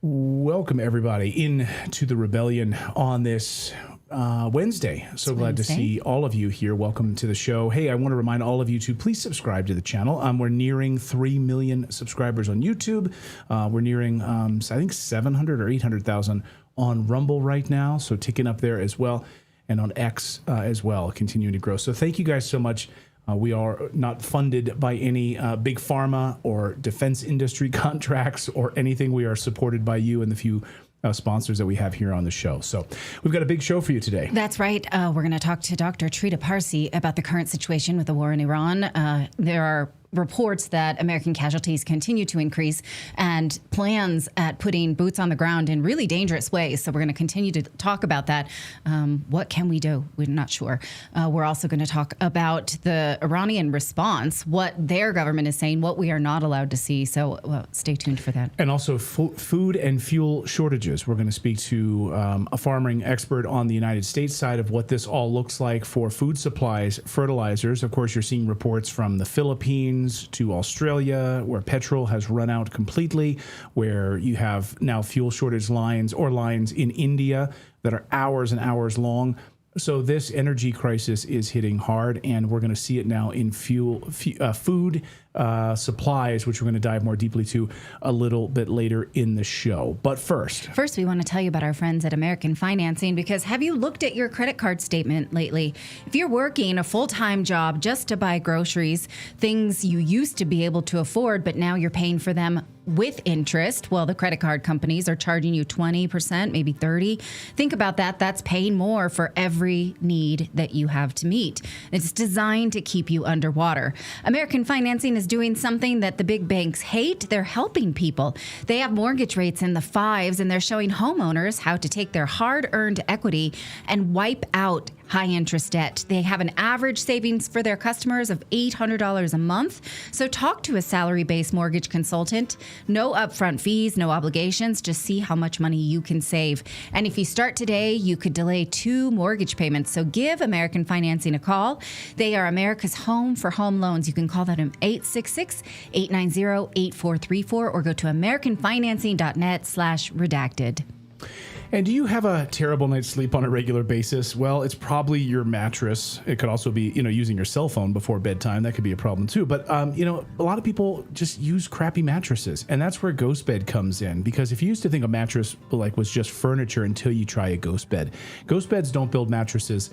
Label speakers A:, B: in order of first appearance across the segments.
A: Welcome, everybody, into the rebellion on this Wednesday. So glad to see all of you here. Welcome to the show. Hey, I want to remind all of you to please subscribe to the channel. We're nearing 3 million subscribers on YouTube. We're nearing, I think, 700 or 800,000 on Rumble right now. So ticking up there as well. And on X as well, continuing to grow. So thank you guys so much. We are not funded by any big pharma or defense industry contracts or anything. We are supported by you and the few sponsors that we have here on the show. So we've got a big show for you today.
B: That's right. We're going to talk to Dr. Trita Parsi about the current situation with the war in Iran. There are reports that American casualties continue to increase and plans at putting boots on the ground in really dangerous ways. So we're going to continue to talk about that. What can we do? We're not sure. We're also going to talk about the Iranian response, what their government is saying, what we are not allowed to see. So stay tuned for that.
A: And also food and fuel shortages. We're going to speak to a farming expert on the United States side of what this all looks like for food supplies, fertilizers. Of course, you're seeing reports from the Philippines to Australia, where petrol has run out completely, where you have now fuel shortage lines in India that are hours and hours long. So this energy crisis is hitting hard, and we're going to see it now in food supplies, which we're going to dive more deeply to a little bit later in the show. But first,
B: we want to tell you about our friends at American Financing, because have you looked at your credit card statement lately? If you're working a full-time job just to buy groceries, things you used to be able to afford, but now you're paying for them with interest, well, the credit card companies are charging you 20%, maybe 30%. Think about that. That's paying more for every need that you have to meet. It's designed to keep you underwater. American Financing is doing something that the big banks hate. They're helping people. They have mortgage rates in the 5s, and they're showing homeowners how to take their hard-earned equity and wipe out high-interest debt. They have an average savings for their customers of $800 a month. So talk to a salary-based mortgage consultant. No upfront fees, no obligations. Just see how much money you can save. And if you start today, you could delay 2 mortgage payments. So give American Financing a call. They are America's home for home loans. You can call them 866-890-8434 or go to americanfinancing.net/redacted.
A: And do you have a terrible night's sleep on a regular basis? Well, it's probably your mattress. It could also be, using your cell phone before bedtime. That could be a problem too. But, a lot of people just use crappy mattresses. And that's where Ghost Bed comes in. Because if you used to think a mattress was just furniture until you try a Ghost Bed. Ghost Beds don't build mattresses.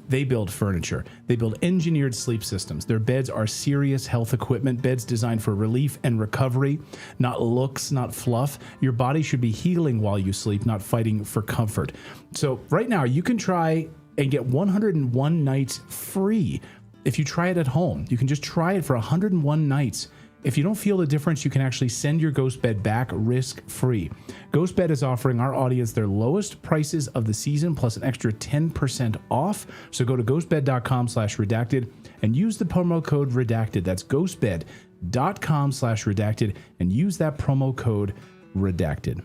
A: They build furniture. They build engineered sleep systems. Their beds are serious health equipment, beds designed for relief and recovery, not looks, not fluff. Your body should be healing while you sleep, not fighting for comfort. So right now, you can try and get 101 nights free if you try it at home. You can just try it for 101 nights. If you don't feel the difference, you can actually send your Ghost Bed back risk-free. Ghost Bed is offering our audience their lowest prices of the season plus an extra 10% off. So go to ghostbed.com/redacted and use the promo code redacted. That's ghostbed.com/redacted and use that promo code redacted.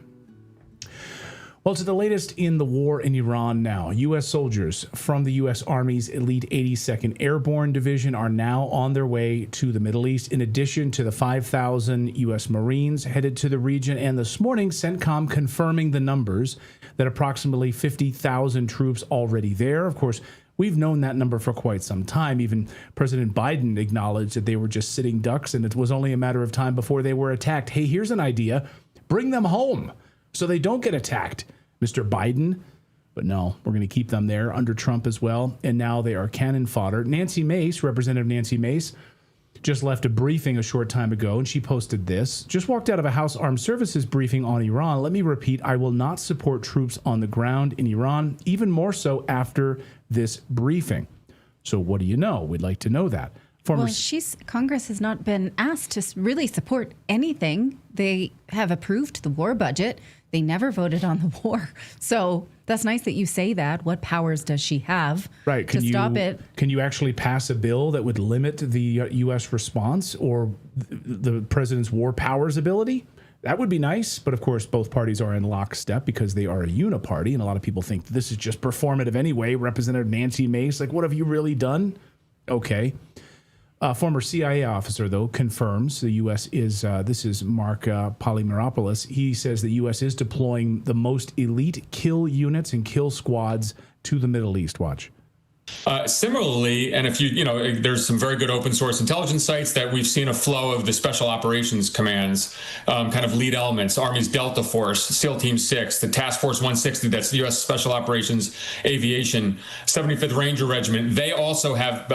A: Well, to the latest in the war in Iran now. U.S. soldiers from the U.S. Army's elite 82nd Airborne Division are now on their way to the Middle East, in addition to the 5,000 U.S. Marines headed to the region. And this morning, CENTCOM confirming the numbers that approximately 50,000 troops already there. Of course, we've known that number for quite some time. Even President Biden acknowledged that they were just sitting ducks and it was only a matter of time before they were attacked. Hey, here's an idea. Bring them home so they don't get attacked, Mr. Biden. But no, we're going to keep them there under Trump as well. And now they are cannon fodder. Nancy Mace, Representative Nancy Mace, just left a briefing a short time ago, and she posted this. Just walked out of a House Armed Services briefing on Iran. Let me repeat, I will not support troops on the ground in Iran, even more so after this briefing. So what do you know? We'd like to know that.
B: Congress has not been asked to really support anything. They have approved the war budget. They never voted on the war. So that's nice that you say that. What powers does she have to stop it?
A: Can you actually pass a bill that would limit the U.S. response or the president's war powers ability? That would be nice. But of course, both parties are in lockstep because they are a uniparty. And a lot of people think this is just performative anyway. Representative Nancy Mace, like, what have you really done? Okay. A former CIA officer, though, confirms the U.S. is, this is Mark Polymeropoulos, he says the U.S. is deploying the most elite kill units and kill squads to the Middle East. Watch.
C: Similarly, and if there's some very good open source intelligence sites that we've seen a flow of the special operations commands, kind of lead elements, Army's Delta Force, SEAL Team 6, the Task Force 160, that's the U.S. Special Operations Aviation, 75th Ranger Regiment. They also have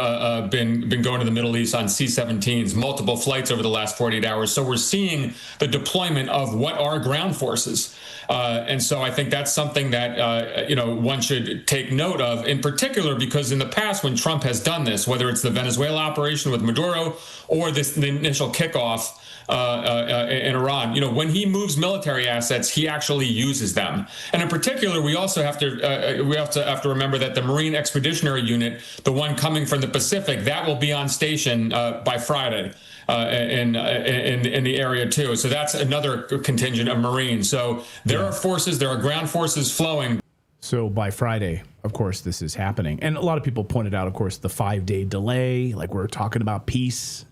C: been going to the Middle East on C-17s, multiple flights over the last 48 hours. So we're seeing the deployment of what are ground forces. And so I think that's something that, one should take note of, in particular, because in the past, when Trump has done this, whether it's the Venezuela operation with Maduro or the initial kickoff in Iran, when he moves military assets, he actually uses them. And in particular, we also have to remember that the Marine Expeditionary Unit, the one coming from the Pacific, that will be on station by Friday. In the area too. So that's another contingent of Marines. So there are ground forces flowing.
A: So by Friday, of course, this is happening. And a lot of people pointed out, of course, the 5-day delay, like we're talking about peace,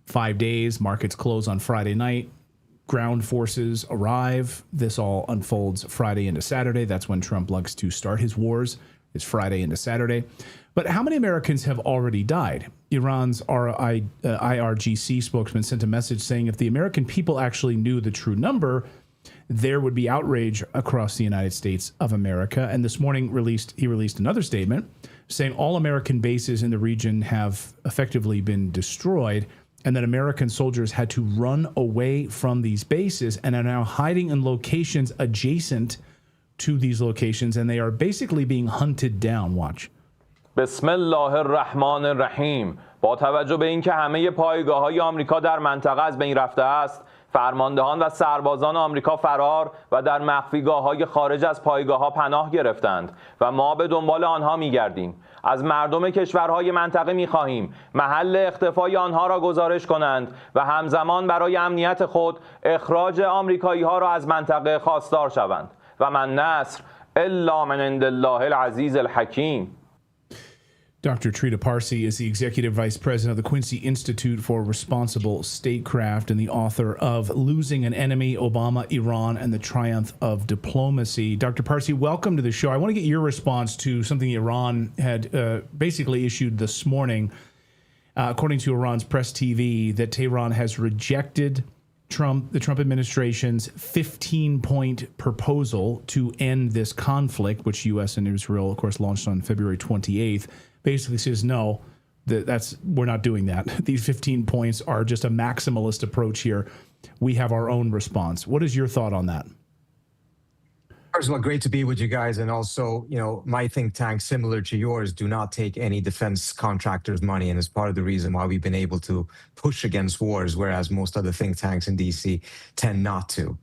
A: 5 days, markets close on Friday night, ground forces arrive. This all unfolds Friday into Saturday. That's when Trump likes to start his wars, is Friday into Saturday. But how many Americans have already died? Iran's IRGC spokesman sent a message saying if the American people actually knew the true number, there would be outrage across the United States of America. And this morning he released another statement saying all American bases in the region have effectively been destroyed and that American soldiers had to run away from these bases and are now hiding in locations adjacent to these locations. And they are basically being hunted down. Watch.
D: بسم الله الرحمن الرحیم. با توجه به اینکه همه پایگاه‌های آمریکا در منطقه از بین رفته است، فرماندهان و سربازان آمریکا فرار و در مخفیگاه‌های خارج از پایگاه‌ها پناه گرفتند و ما به دنبال آنها می‌گردیم. از مردم کشورهای منطقه می‌خواهیم محل اختفای آنها را گزارش کنند و همزمان برای امنیت خود اخراج آمریکایی‌ها را از منطقه خواستار شوند. و من نصر الا من عند الله العزیز الحکیم.
A: Dr. Trita Parsi is the executive vice president of the Quincy Institute for Responsible Statecraft and the author of Losing an Enemy, Obama, Iran, and the Triumph of Diplomacy. Dr. Parsi, welcome to the show. I want to get your response to something Iran had basically issued this morning, according to Iran's press TV, that Tehran has rejected the Trump administration's 15-point proposal to end this conflict, which U.S. and Israel, of course, launched on February 28th. Basically says, no, we're not doing that. These 15 points are just a maximalist approach here. We have our own response. What is your thought on that?
E: First of all, great to be with you guys. And also, my think tank, similar to yours, do not take any defense contractors' money. And it's part of the reason why we've been able to push against wars, whereas most other think tanks in DC tend not to.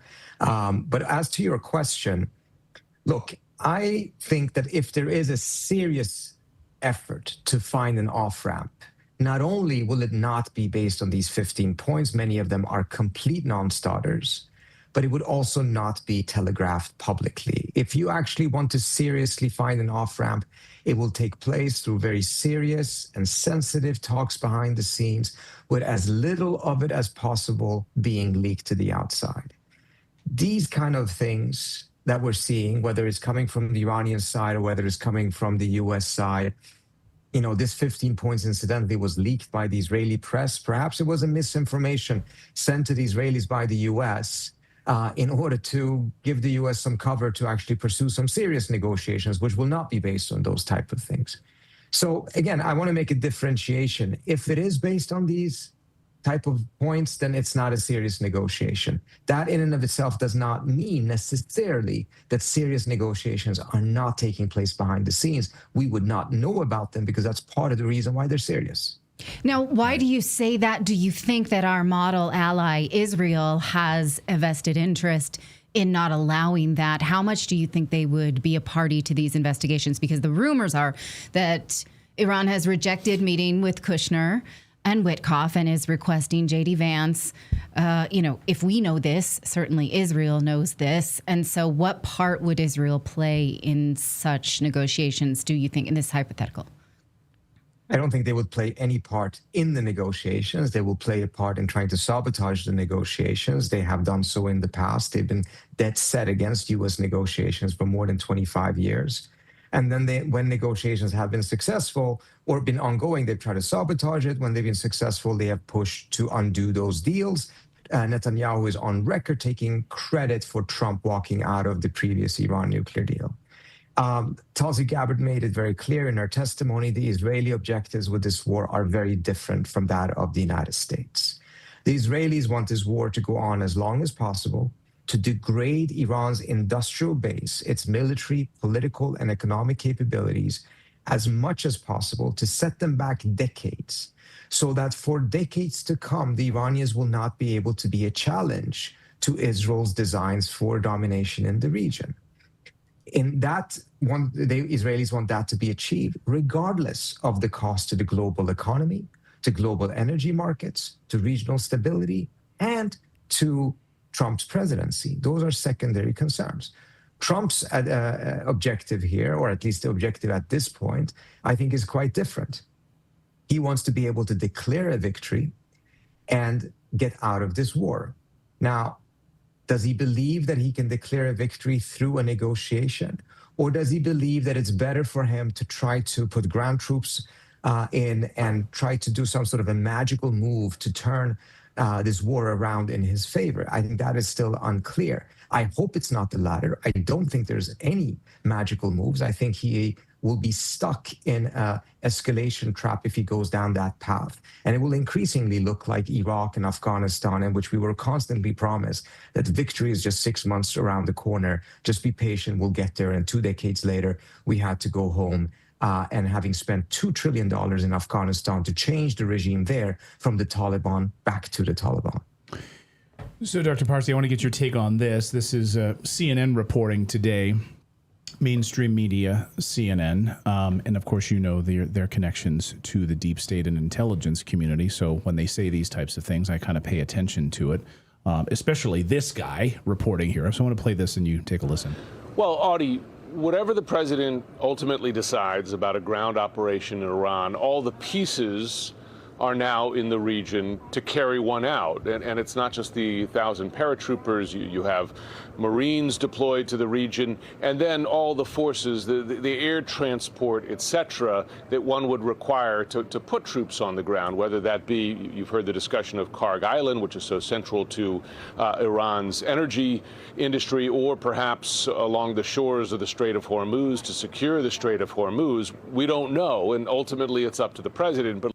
E: But as to your question, look, I think that if there is a serious effort to find an off-ramp, not only will it not be based on these 15 points, many of them are complete non-starters, but it would also not be telegraphed publicly. If you actually want to seriously find an off-ramp, it will take place through very serious and sensitive talks behind the scenes with as little of it as possible being leaked to the outside. These kind of things that we're seeing, whether it's coming from the Iranian side or whether it's coming from the US side, this 15 points incidentally was leaked by the Israeli press. Perhaps it was a misinformation sent to the Israelis by the US in order to give the US some cover to actually pursue some serious negotiations, which will not be based on those type of things. So again, I want to make a differentiation. If it is based on these type of points, then it's not a serious negotiation. That in and of itself does not mean necessarily that serious negotiations are not taking place behind the scenes. We would not know about them because that's part of the reason why they're serious.
B: Now, why do you say that? Do you think that our model ally, Israel, has a vested interest in not allowing that? How much do you think they would be a party to these investigations? Because the rumors are that Iran has rejected meeting with Kushner and Witkoff and is requesting J.D. Vance. If we know this, certainly Israel knows this. And so what part would Israel play in such negotiations, do you think, in this hypothetical?
E: I don't think they would play any part in the negotiations. They will play a part in trying to sabotage the negotiations. They have done so in the past. They've been dead set against U.S. negotiations for more than 25 years. And then when negotiations have been successful or been ongoing, they've tried to sabotage it. When they've been successful, they have pushed to undo those deals. Netanyahu is on record taking credit for Trump walking out of the previous Iran nuclear deal. Tulsi Gabbard made it very clear in her testimony, the Israeli objectives with this war are very different from that of the United States. The Israelis want this war to go on as long as possible, to degrade Iran's industrial base, its military, political, and economic capabilities as much as possible, to set them back decades, so that for decades to come, the Iranians will not be able to be a challenge to Israel's designs for domination in the region. In that one, the Israelis want that to be achieved, regardless of the cost to the global economy, to global energy markets, to regional stability, and to Trump's presidency. Those are secondary concerns. Trump's objective here, or at least the objective at this point, I think is quite different. He wants to be able to declare a victory and get out of this war. Now, does he believe that he can declare a victory through a negotiation? Or does he believe that it's better for him to try to put ground troops in and try to do some sort of a magical move to turn this war around in his favor? I think that is still unclear. I hope it's not the latter. I don't think there's any magical moves. I think he will be stuck in an escalation trap if he goes down that path. And it will increasingly look like Iraq and Afghanistan, in which we were constantly promised that victory is just 6 months around the corner. Just be patient, we'll get there. And 2 decades later, we had to go home. And having spent $2 trillion in Afghanistan to change the regime there from the Taliban back to the Taliban.
A: So, Dr. Parsi, I want to get your take on this. This is CNN reporting today, mainstream media, CNN. And of course, you know their connections to the deep state and intelligence community. So when they say these types of things, I kind of pay attention to it, especially this guy reporting here. So I want to play this and you take a listen.
F: Well, Audie, whatever the president ultimately decides about a ground operation in Iran, all the pieces are now in the region to carry one out. And it's not just the 1,000 paratroopers. You have Marines deployed to the region, and then all the forces, the air transport, et cetera, that one would require to put troops on the ground, whether that be, you've heard the discussion of Karg Island, which is so central to Iran's energy industry, or perhaps along the shores of the Strait of Hormuz to secure the Strait of Hormuz. We don't know, and ultimately it's up to the president. But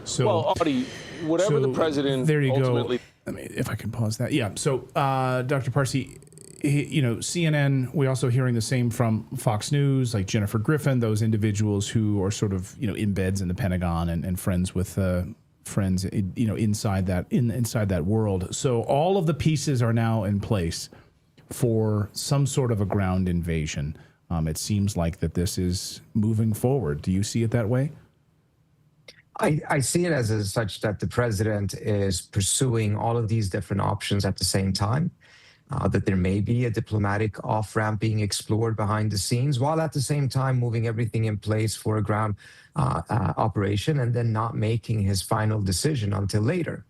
A: so,
F: well, Audie, whatever the president
A: there you
F: ultimately...
A: go. I mean, if I can pause that. Yeah. So, Dr. Parsi, you know, CNN, we're also hearing the same from Fox News, like Jennifer Griffin, those individuals who are sort of, you know, embeds in the Pentagon and friends with friends, you know, inside that world. So all of the pieces are now in place for some sort of a ground invasion. It seems like that this is moving forward. Do you see it that way?
E: I see it as such that the president is pursuing all of these different options at the same time, that there may be a diplomatic off-ramp being explored behind the scenes, while at the same time moving everything in place for a ground operation and then not making his final decision until later.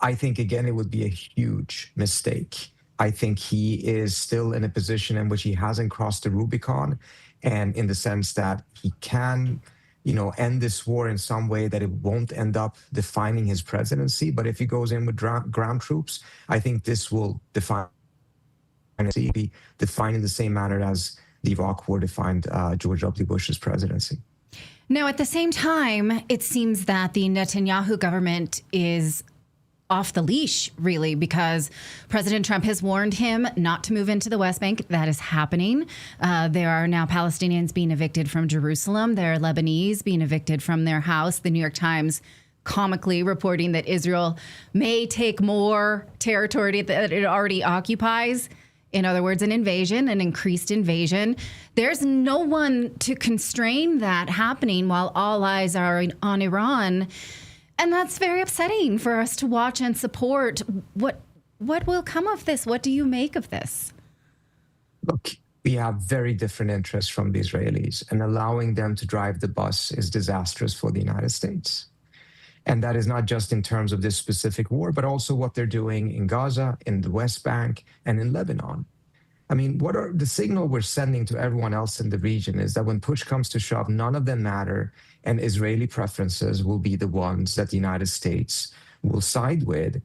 E: I think, again, it would be a huge mistake. I think he is still in a position in which he hasn't crossed the Rubicon, and in the sense that he can, you know, end this war in some way that it won't end up defining his presidency. But if he goes in with ground troops, I think this will define in the same manner as the Iraq War defined George W. Bush's presidency.
B: Now, at the same time, it seems that the Netanyahu government is off the leash, really, because President Trump has warned him not to move into the West Bank. That is happening. There are now Palestinians being evicted from Jerusalem. There are Lebanese being evicted from their house. The New York Times comically reporting that Israel may take more territory that it already occupies. In other words, an invasion, an increased invasion. There's no one to constrain that happening while all eyes are on Iran. And that's very upsetting for us to watch and support. What will come of this? What do you make of this?
E: Look, We have very different interests from the Israelis, and allowing them to drive the bus is disastrous for the United States. And that is not just in terms of this specific war, but also what they're doing in Gaza, in the West Bank, and in Lebanon. I mean, what are the signal we're sending to everyone else in the region is that when push comes to shove, none of them matter, and Israeli preferences will be the ones that the United States will side with,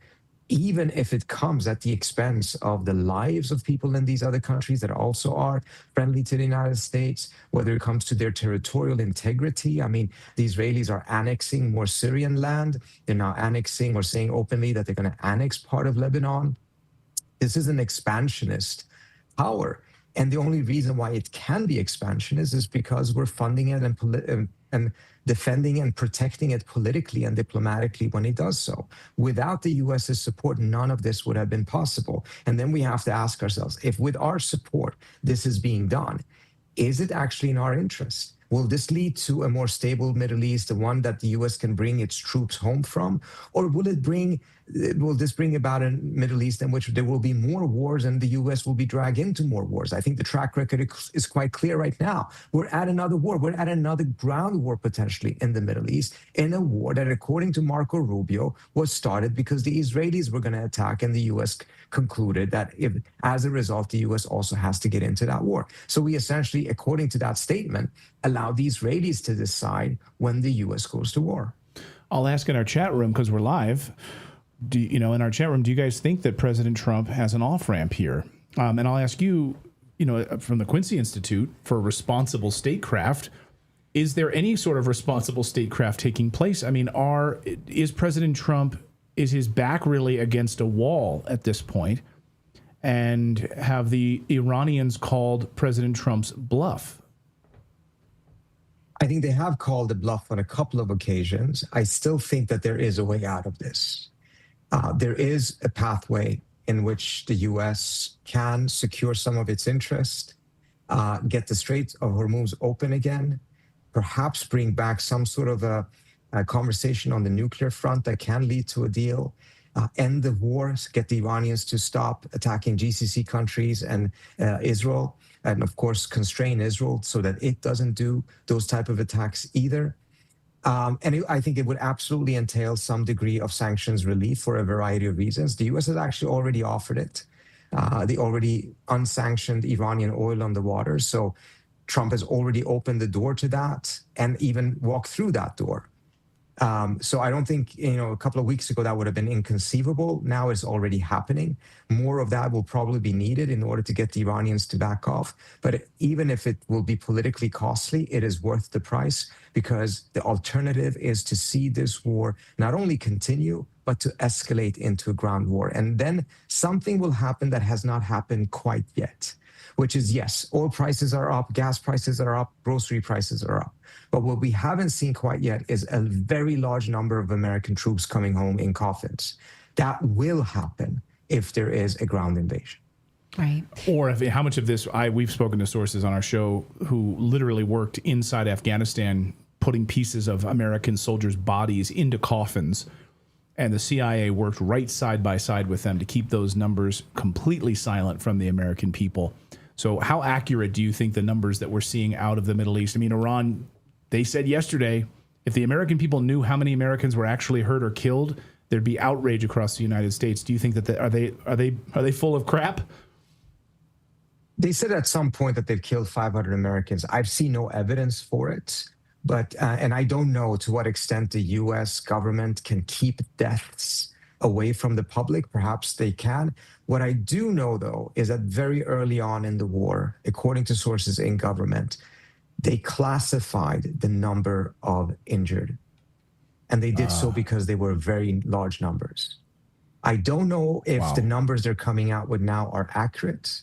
E: even if it comes at the expense of the lives of people in these other countries that also are friendly to the United States, whether it comes to their territorial integrity. I mean, the Israelis are annexing more Syrian land. They're now annexing or saying openly that they're going to annex part of Lebanon. This is an expansionist power. And the only reason why it can be expansionist is because we're funding it and defending and protecting it politically and diplomatically when it does so. Without the US's support, none of this would have been possible. And then we have to ask ourselves, if with our support this is being done, is it actually in our interest? Will this lead to a more stable Middle East, the one that the US can bring its troops home from? Or will this bring about a Middle East in which there will be more wars and the US will be dragged into more wars? I think the track record is quite clear right now. We're at another war. We're at another ground war potentially in the Middle East, in a war that, according to Marco Rubio, was started because the Israelis were going to attack, and the US concluded that as a result, the US also has to get into that war. So we essentially, according to that statement, allow the Israelis to decide when the US goes to war.
A: I'll ask in our chat room, because we're live, in our chat room, do you guys think that President Trump has an off-ramp here? And I'll ask you, from the Quincy Institute for Responsible Statecraft, is there any sort of responsible statecraft taking place? I mean, is President Trump, is his back really against a wall at this point? And have the Iranians called President Trump's bluff?
E: I think they have called the bluff on a couple of occasions. I still think that there is a way out of this. There is a pathway in which the U.S. can secure some of its interest, get the Strait of Hormuz open again, perhaps bring back some sort of a conversation on the nuclear front that can lead to a deal, end the wars, get the Iranians to stop attacking GCC countries and Israel, and of course constrain Israel so that it doesn't do those type of attacks either. I think it would absolutely entail some degree of sanctions relief for a variety of reasons. The U.S. has actually already offered it. They already unsanctioned Iranian oil on the water. So Trump has already opened the door to that and even walked through that door. So I don't think, a couple of weeks ago that would have been inconceivable. Now it's already happening. More of that will probably be needed in order to get the Iranians to back off. But even if it will be politically costly, it is worth the price, because the alternative is to see this war not only continue, but to escalate into a ground war. And then something will happen that has not happened quite yet, which is, yes, oil prices are up, gas prices are up, grocery prices are up. But what we haven't seen quite yet is a very large number of American troops coming home in coffins. That will happen if there is a ground invasion.
B: Right.
A: Or how much of this, we've spoken to sources on our show who literally worked inside Afghanistan, putting pieces of American soldiers' bodies into coffins. And the CIA worked right side by side with them to keep those numbers completely silent from the American people. So how accurate do you think the numbers that we're seeing out of the Middle East? I mean, Iran, they said yesterday, if the American people knew how many Americans were actually hurt or killed, there'd be outrage across the United States. Do you think that are they full of crap?
E: They said at some point that they've killed 500 Americans. I've seen no evidence for it. But, and I don't know to what extent the U.S. government can keep deaths away from the public. Perhaps they can. What I do know, though, is that very early on in the war, according to sources in government, they classified the number of injured. And they did so because they were very large numbers. I don't know if the numbers they're coming out with now are accurate.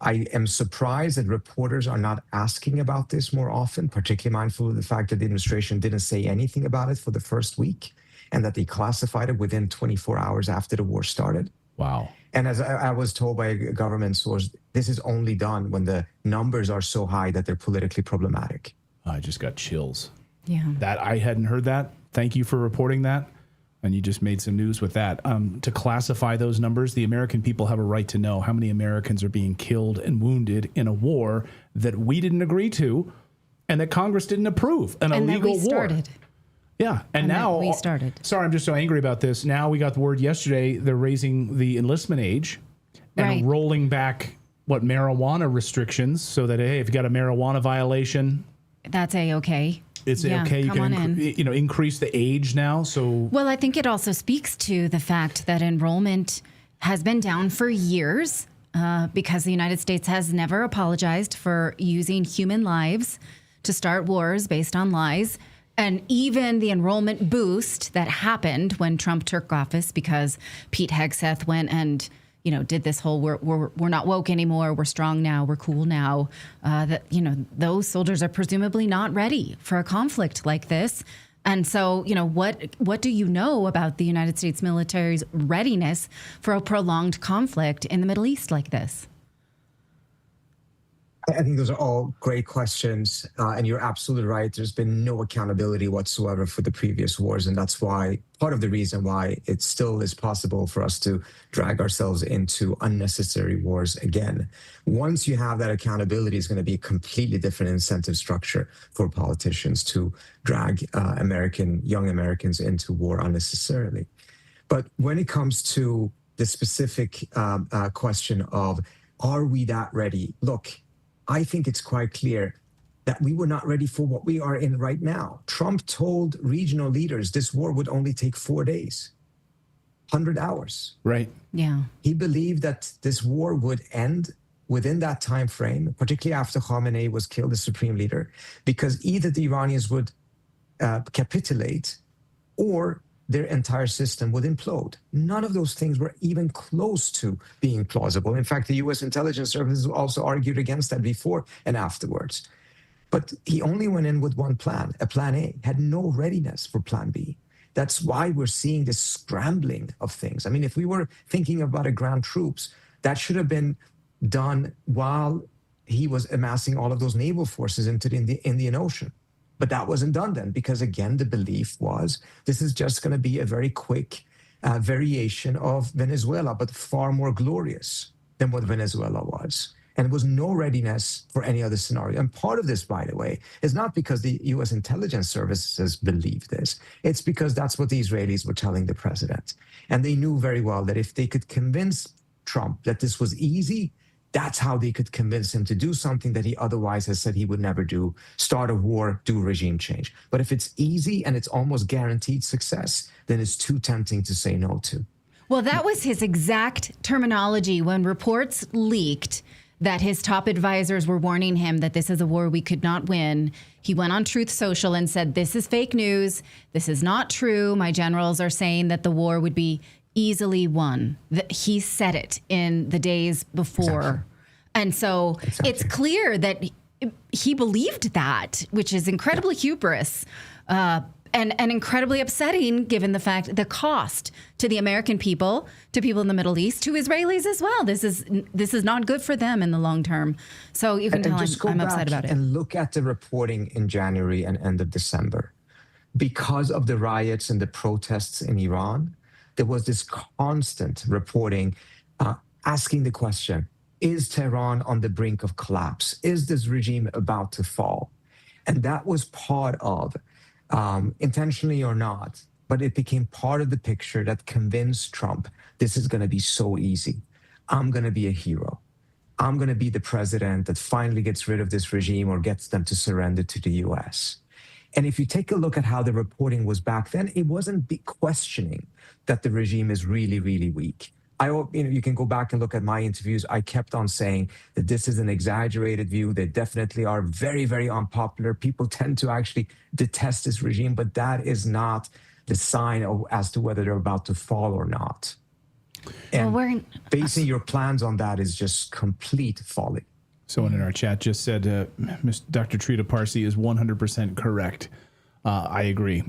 E: I am surprised that reporters are not asking about this more often, particularly mindful of the fact that the administration didn't say anything about it for the first week, and that they classified it within 24 hours after the war started.
A: Wow.
E: And as I was told by a government source, this is only done when the numbers are so high that they're politically problematic.
A: I just got chills.
B: Yeah.
A: That I hadn't heard that. Thank you for reporting that. And you just made some news with that. To classify those numbers, the American people have a right to know how many Americans are being killed and wounded in a war that we didn't agree to and that Congress didn't approve. An illegal war.
B: Started.
A: Yeah. And now
B: we started.
A: Sorry, I'm just so angry about this. Now we got the word yesterday they're raising the enlistment age and rolling back marijuana restrictions so that, hey, if you got a marijuana violation,
B: that's A-okay.
A: It's okay. You can increase the age now. So
B: well, I think it also speaks to the fact that enrollment has been down for years because the United States has never apologized for using human lives to start wars based on lies. And even the enrollment boost that happened when Trump took office because Pete Hegseth went and did this whole we're not woke anymore, we're strong now, we're cool now. Those soldiers are presumably not ready for a conflict like this. And so, what do you know about the United States military's readiness for a prolonged conflict in the Middle East like this?
E: I think those are all great questions, and you're absolutely right. There's been no accountability whatsoever for the previous wars, and that's why part of the reason why it still is possible for us to drag ourselves into unnecessary wars again. Once you have that accountability, it's going to be a completely different incentive structure for politicians to drag young Americans into war unnecessarily. But when it comes to the specific question of, are we that ready? Look, I think it's quite clear that we were not ready for what we are in right now. Trump told regional leaders this war would only take 4 days, 100 hours.
A: Right.
B: Yeah.
E: He believed that this war would end within that time frame, particularly after Khamenei was killed, the supreme leader, because either the Iranians would capitulate or their entire system would implode. None of those things were even close to being plausible. In fact, the U.S. intelligence services also argued against that before and afterwards. But he only went in with one plan, a plan A, had no readiness for plan B. That's why we're seeing this scrambling of things. I mean, if we were thinking about a ground troops, that should have been done while he was amassing all of those naval forces into the Indian Ocean. But that wasn't done then because, again, the belief was this is just going to be a very quick variation of Venezuela, but far more glorious than what Venezuela was. And there was no readiness for any other scenario. And part of this, by the way, is not because the U.S. intelligence services believed this. It's because that's what the Israelis were telling the president. And they knew very well that if they could convince Trump that this was easy, that's how they could convince him to do something that he otherwise has said he would never do, start a war, do regime change. But if it's easy and it's almost guaranteed success, then it's too tempting to say no to.
B: Well, that was his exact terminology when reports leaked that his top advisors were warning him that this is a war we could not win. He went on Truth Social and said, this is fake news. This is not true. My generals are saying that the war would be easily won. He said it in the days before. Exactly. And so it's clear that he believed that, which is incredibly hubris and incredibly upsetting given the cost to the American people, to people in the Middle East, to Israelis as well. This is not good for them in the long term. So you can tell I'm upset about it.
E: And look at the reporting in January and end of December. Because of the riots and the protests in Iran, there was this constant reporting asking the question, is Tehran on the brink of collapse? Is this regime about to fall? And that was part of, intentionally or not, but it became part of the picture that convinced Trump, this is going to be so easy. I'm going to be a hero. I'm going to be the president that finally gets rid of this regime or gets them to surrender to the US. And if you take a look at how the reporting was back then, it wasn't questioning that the regime is really, really weak. You can go back and look at my interviews. I kept on saying that this is an exaggerated view. They definitely are very, very unpopular. People tend to actually detest this regime, but that is not the sign as to whether they're about to fall or not. And basing your plans on that is just complete folly.
A: Someone in our chat just said Dr. Trita Parsi is 100% correct. I agree.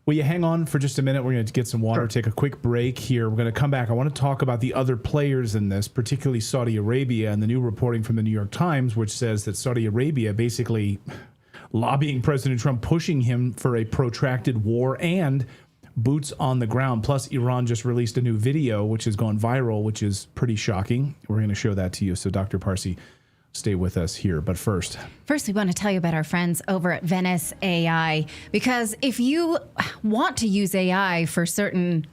A: Will you hang on for just a minute? We're going to get some water, take a quick break here. We're going to come back. I want to talk about the other players in this, particularly Saudi Arabia and the new reporting from the New York Times, which says that Saudi Arabia basically lobbying President Trump, pushing him for a protracted war and boots on the ground. Plus, Iran just released a new video, which has gone viral, which is pretty shocking. We're going to show that to you. So, Dr. Parsi, stay with us here. But first,
B: we want to tell you about our friends over at Venice AI, because if you want to use AI for certain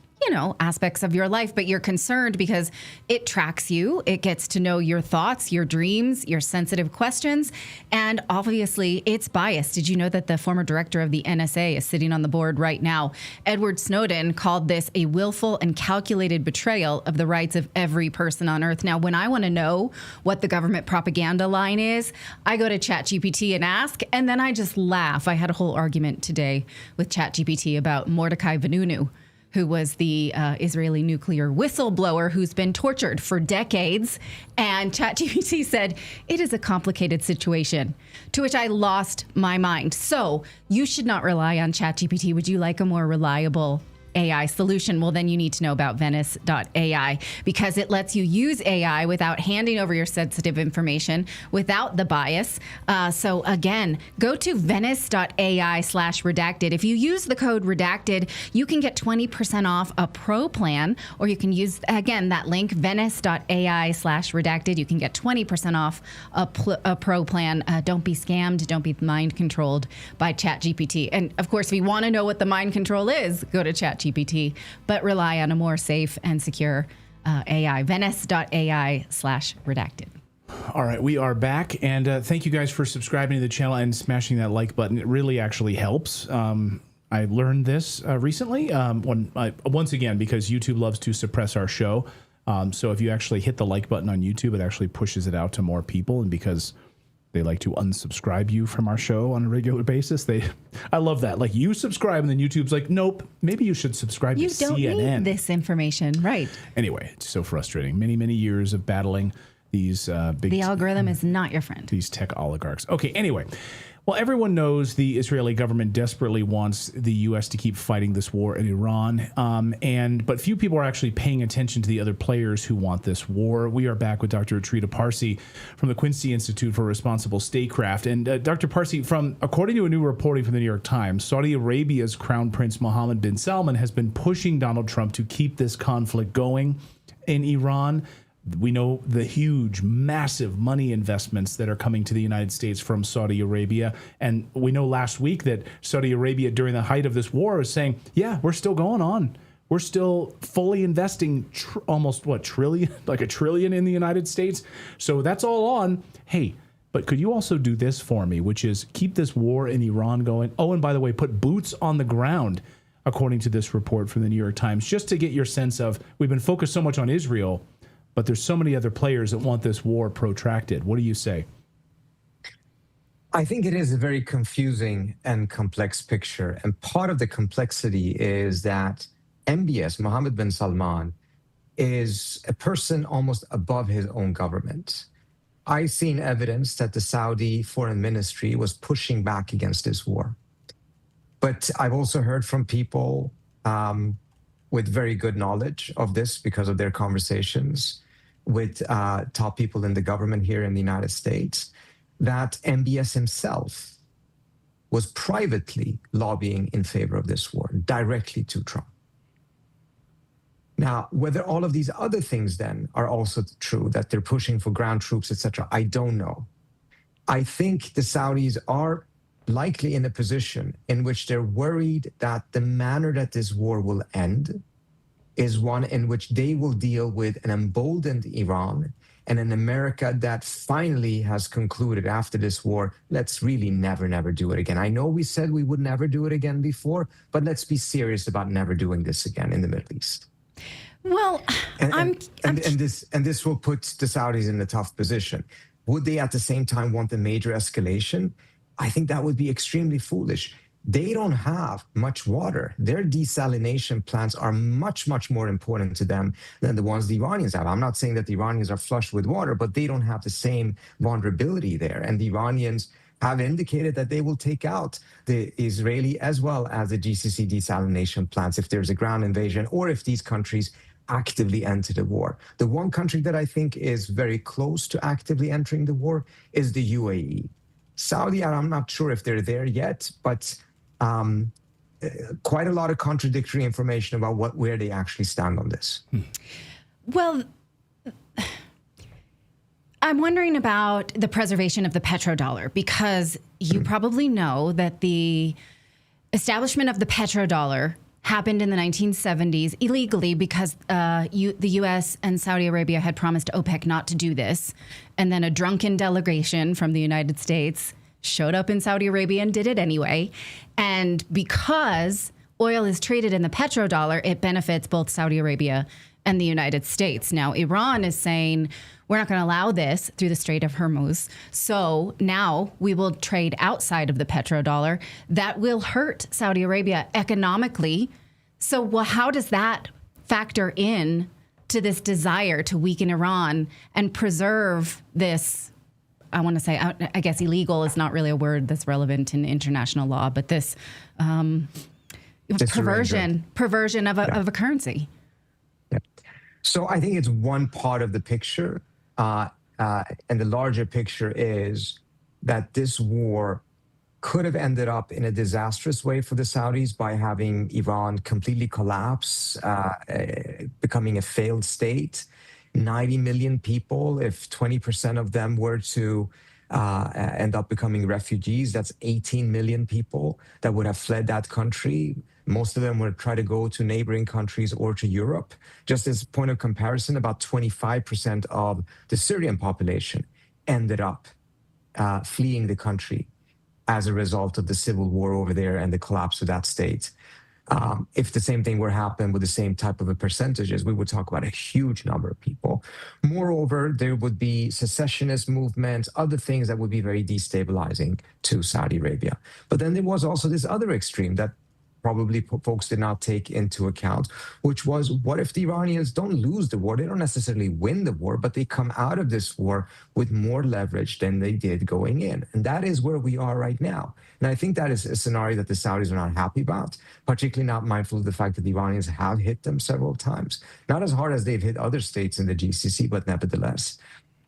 B: aspects of your life, but you're concerned because it tracks you, it gets to know your thoughts, your dreams, your sensitive questions, and obviously it's biased. Did you know that the former director of the NSA is sitting on the board right now? Edward Snowden called this a willful and calculated betrayal of the rights of every person on Earth. Now, when I want to know what the government propaganda line is, I go to ChatGPT and ask, and then I just laugh. I had a whole argument today with ChatGPT about Mordecai Vanunu, who was the Israeli nuclear whistleblower who's been tortured for decades. And ChatGPT said, it is a complicated situation, to which I lost my mind. So you should not rely on ChatGPT. Would you like a more reliable AI solution? Well, then you need to know about Venice.ai, because it lets you use AI without handing over your sensitive information, without the bias. So again, go to Venice.ai/redacted. If you use the code redacted, you can get 20% off a pro plan, or you can use, again, that link, Venice.ai/redacted. You can get 20% off a pro plan. Don't be scammed. Don't be mind controlled by ChatGPT. And of course, if you want to know what the mind control is, go to ChatGPT, but rely on a more safe and secure AI. Venice.ai/redacted.
A: All right, we are back, and thank you guys for subscribing to the channel and smashing that like button. It really actually helps. I learned this recently, once again, because YouTube loves to suppress our show. So if you actually hit the like button on YouTube, it actually pushes it out to more people, and because they like to unsubscribe you from our show on a regular basis. I love that. Like, you subscribe, and then YouTube's like, nope, maybe you should subscribe to CNN.
B: You don't need this information, right?
A: Anyway, it's so frustrating. Many, many years of battling these big...
B: The algorithm is not your friend.
A: These tech oligarchs. Okay, anyway. Well, everyone knows the Israeli government desperately wants the U.S. to keep fighting this war in Iran, but few people are actually paying attention to the other players who want this war. We are back with Dr. Atrita Parsi from the Quincy Institute for Responsible Statecraft. And Dr. Parsi, according to a new reporting from the New York Times, Saudi Arabia's Crown Prince Mohammed bin Salman has been pushing Donald Trump to keep this conflict going in Iran. We know the huge, massive money investments that are coming to the United States from Saudi Arabia. And we know last week that Saudi Arabia, during the height of this war, was saying, yeah, we're still going on. We're still fully investing almost, trillion, like $1 trillion in the United States. So that's all on. Hey, but could you also do this for me, which is keep this war in Iran going? Oh, and by the way, put boots on the ground, according to this report from the New York Times, just to get your sense of, we've been focused so much on Israel, but there's so many other players that want this war protracted. What do you say?
E: I think it is a very confusing and complex picture. And part of the complexity is that MBS, Mohammed bin Salman, is a person almost above his own government. I've seen evidence that the Saudi foreign ministry was pushing back against this war. But I've also heard from people with very good knowledge of this because of their conversations with top people in the government here in the United States, that MBS himself was privately lobbying in favor of this war, directly to Trump. Now, whether all of these other things then are also true, that they're pushing for ground troops, etc., I don't know. I think the Saudis are likely in a position in which they're worried that the manner that this war will end is one in which they will deal with an emboldened Iran and an America that finally has concluded after this war, let's really never do it again. I know we said we would never do it again before, but let's be serious about never doing this again in the Middle East.
B: Well,
E: this will put the Saudis in a tough position. Would they at the same time want a major escalation? I think that would be extremely foolish. They don't have much water. Their desalination plants are much more important to them than the ones the Iranians have. I'm not saying that the Iranians are flush with water, but they don't have the same vulnerability there. And the Iranians have indicated that they will take out the Israeli as well as the GCC desalination plants if there's a ground invasion or if these countries actively enter the war. The one country that I think is very close to actively entering the war is the UAE. Saudi, I'm not sure if they're there yet, but quite a lot of contradictory information about where they actually stand on this.
B: Well, I'm wondering about the preservation of the petrodollar, because you probably know that the establishment of the petrodollar happened in the 1970s illegally because the U.S. and Saudi Arabia had promised OPEC not to do this. And then a drunken delegation from the United States showed up in Saudi Arabia and did it anyway. And because oil is traded in the petrodollar, it benefits both Saudi Arabia and the United States. Now, Iran is saying, we're not going to allow this through the Strait of Hormuz. So now we will trade outside of the petrodollar. That will hurt Saudi Arabia economically. So, well, how does that factor in to this desire to weaken Iran and preserve this? I want to say, I guess illegal is not really a word that's relevant in international law, but this perversion of a currency.
E: Yeah. So I think it's one part of the picture. And the larger picture is that this war could have ended up in a disastrous way for the Saudis by having Iran completely collapse, becoming a failed state. 90 million people, if 20% of them were to end up becoming refugees, that's 18 million people that would have fled that country. Most of them would try to go to neighboring countries or to Europe. Just as a point of comparison, about 25% of the Syrian population ended up fleeing the country as a result of the civil war over there and the collapse of that state. If the same thing were happen with the same type of a percentages, we would talk about a huge number of people. Moreover, there would be secessionist movements, other things that would be very destabilizing to Saudi Arabia. But then there was also this other extreme that probably folks did not take into account, which was, what if the Iranians don't lose the war? They don't necessarily win the war, but they come out of this war with more leverage than they did going in. And that is where we are right now. And I think that is a scenario that the Saudis are not happy about, particularly not mindful of the fact that the Iranians have hit them several times. Not as hard as they've hit other states in the GCC, but nevertheless.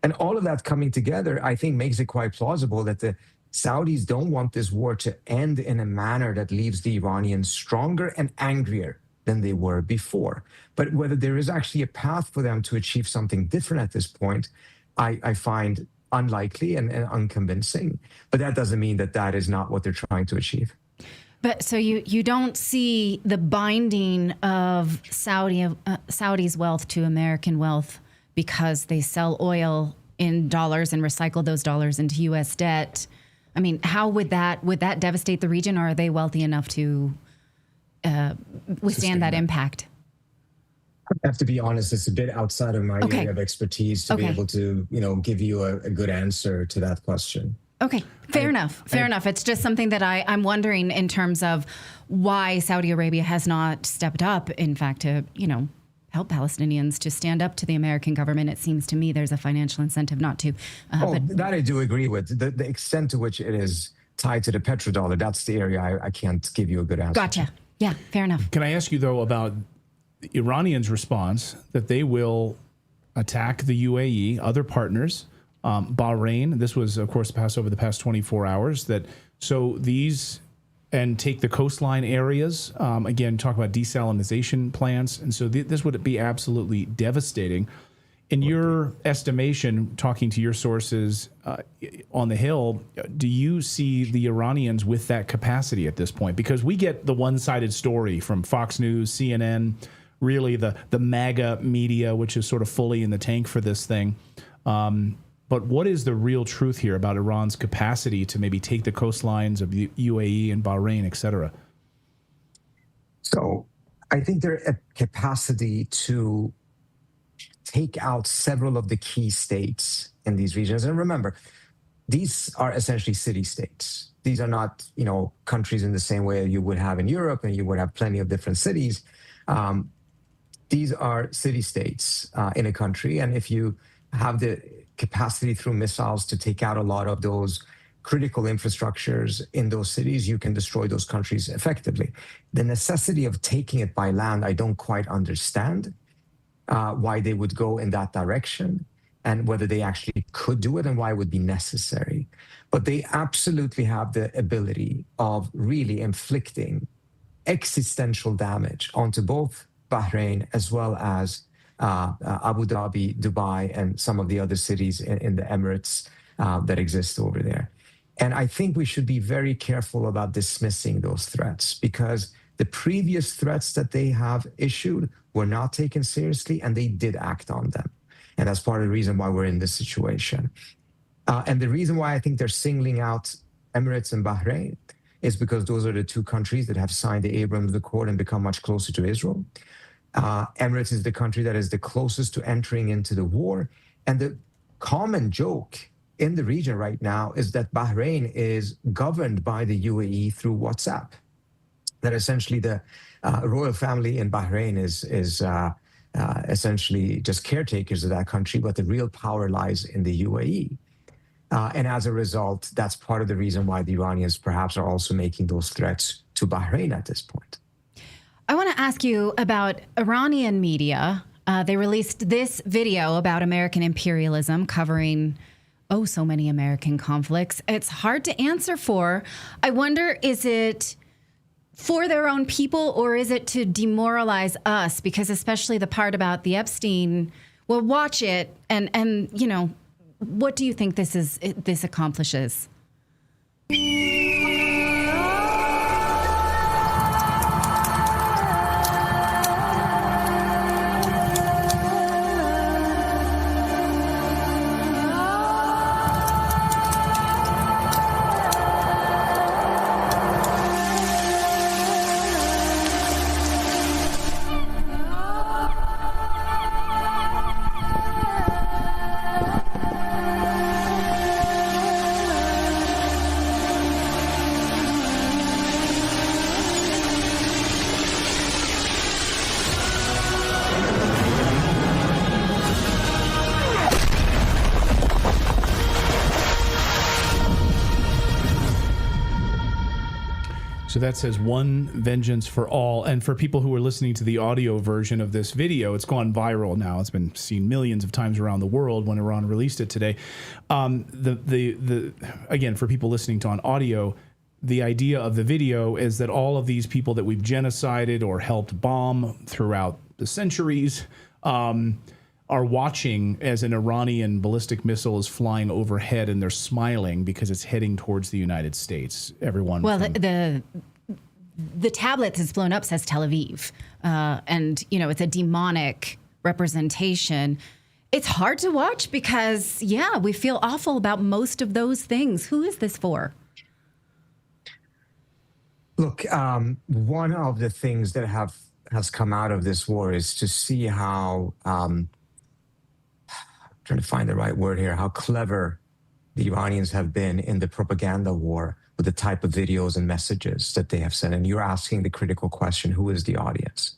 E: And all of that coming together, I think, makes it quite plausible that the Saudis don't want this war to end in a manner that leaves the Iranians stronger and angrier than they were before. But whether there is actually a path for them to achieve something different at this point, I find unlikely and unconvincing. But that doesn't mean that that is not what they're trying to achieve.
B: But so you don't see the binding of Saudi's wealth to American wealth because they sell oil in dollars and recycle those dollars into U.S. debt. I mean, how would that devastate the region, or are they wealthy enough to withstand that impact?
E: I have to be honest, it's a bit outside of my area of expertise to be able to, give you a good answer to that question.
B: Okay, fair enough. It's just something that I'm wondering in terms of why Saudi Arabia has not stepped up, in fact, to, help Palestinians to stand up to the American government. It seems to me there's a financial incentive not to.
E: That I do agree with. The extent to which it is tied to the petrodollar, that's the area I can't give you a good answer.
B: Gotcha. Yeah, fair enough.
A: Can I ask you, though, about the Iranians' response that they will attack the UAE, other partners, Bahrain? This was, of course, passed over the past 24 hours. And take the coastline areas. Again, talk about desalination plants. And so this would be absolutely devastating. In your estimation, talking to your sources on the Hill, do you see the Iranians with that capacity at this point? Because we get the one-sided story from Fox News, CNN, really the MAGA media, which is sort of fully in the tank for this thing. But what is the real truth here about Iran's capacity to maybe take the coastlines of the UAE and Bahrain, et cetera?
E: So I think their capacity to take out several of the key states in these regions. And remember, these are essentially city-states. These are not, countries in the same way you would have in Europe, and you would have plenty of different cities. These are city-states in a country. And if you have the capacity through missiles to take out a lot of those critical infrastructures in those cities, you can destroy those countries effectively. The necessity of taking it by land, I don't quite understand why they would go in that direction and whether they actually could do it and why it would be necessary. But they absolutely have the ability of really inflicting existential damage onto both Bahrain as well as Abu Dhabi, Dubai, and some of the other cities in the Emirates that exist over there. And I think we should be very careful about dismissing those threats, because the previous threats that they have issued were not taken seriously, and they did act on them. And that's part of the reason why we're in this situation. And the reason why I think they're singling out Emirates and Bahrain is because those are the two countries that have signed the Abraham Accord and become much closer to Israel. Emirates is the country that is the closest to entering into the war. And the common joke in the region right now is that Bahrain is governed by the UAE through WhatsApp. That essentially the royal family in Bahrain is essentially just caretakers of that country, but the real power lies in the UAE. And as a result, that's part of the reason why the Iranians perhaps are also making those threats to Bahrain at this point.
B: I want to ask you about Iranian media. They released this video about American imperialism covering, so many American conflicts. It's hard to answer for. I wonder, is it for their own people, or is it to demoralize us? Because especially the part about the Epstein, well, watch it and you know, what do you think this accomplishes?
A: So that says one vengeance for all. And for people who are listening to the audio version of this video, it's gone viral now. It's been seen millions of times around the world when Iran released it today. Again, for people listening to on audio, the idea of the video is that all of these people that we've genocided or helped bomb throughout the centuries are watching as an Iranian ballistic missile is flying overhead, and they're smiling because it's heading towards the United States. Everyone.
B: Well, the tablet that's blown up says Tel Aviv, and you know it's a demonic representation. It's hard to watch because, yeah, we feel awful about most of those things. Who is this for?
E: Look, one of the things that has come out of this war is to see how. Trying to find the right word here, how clever the Iranians have been in the propaganda war with the type of videos and messages that they have sent. And you're asking the critical question, who is the audience?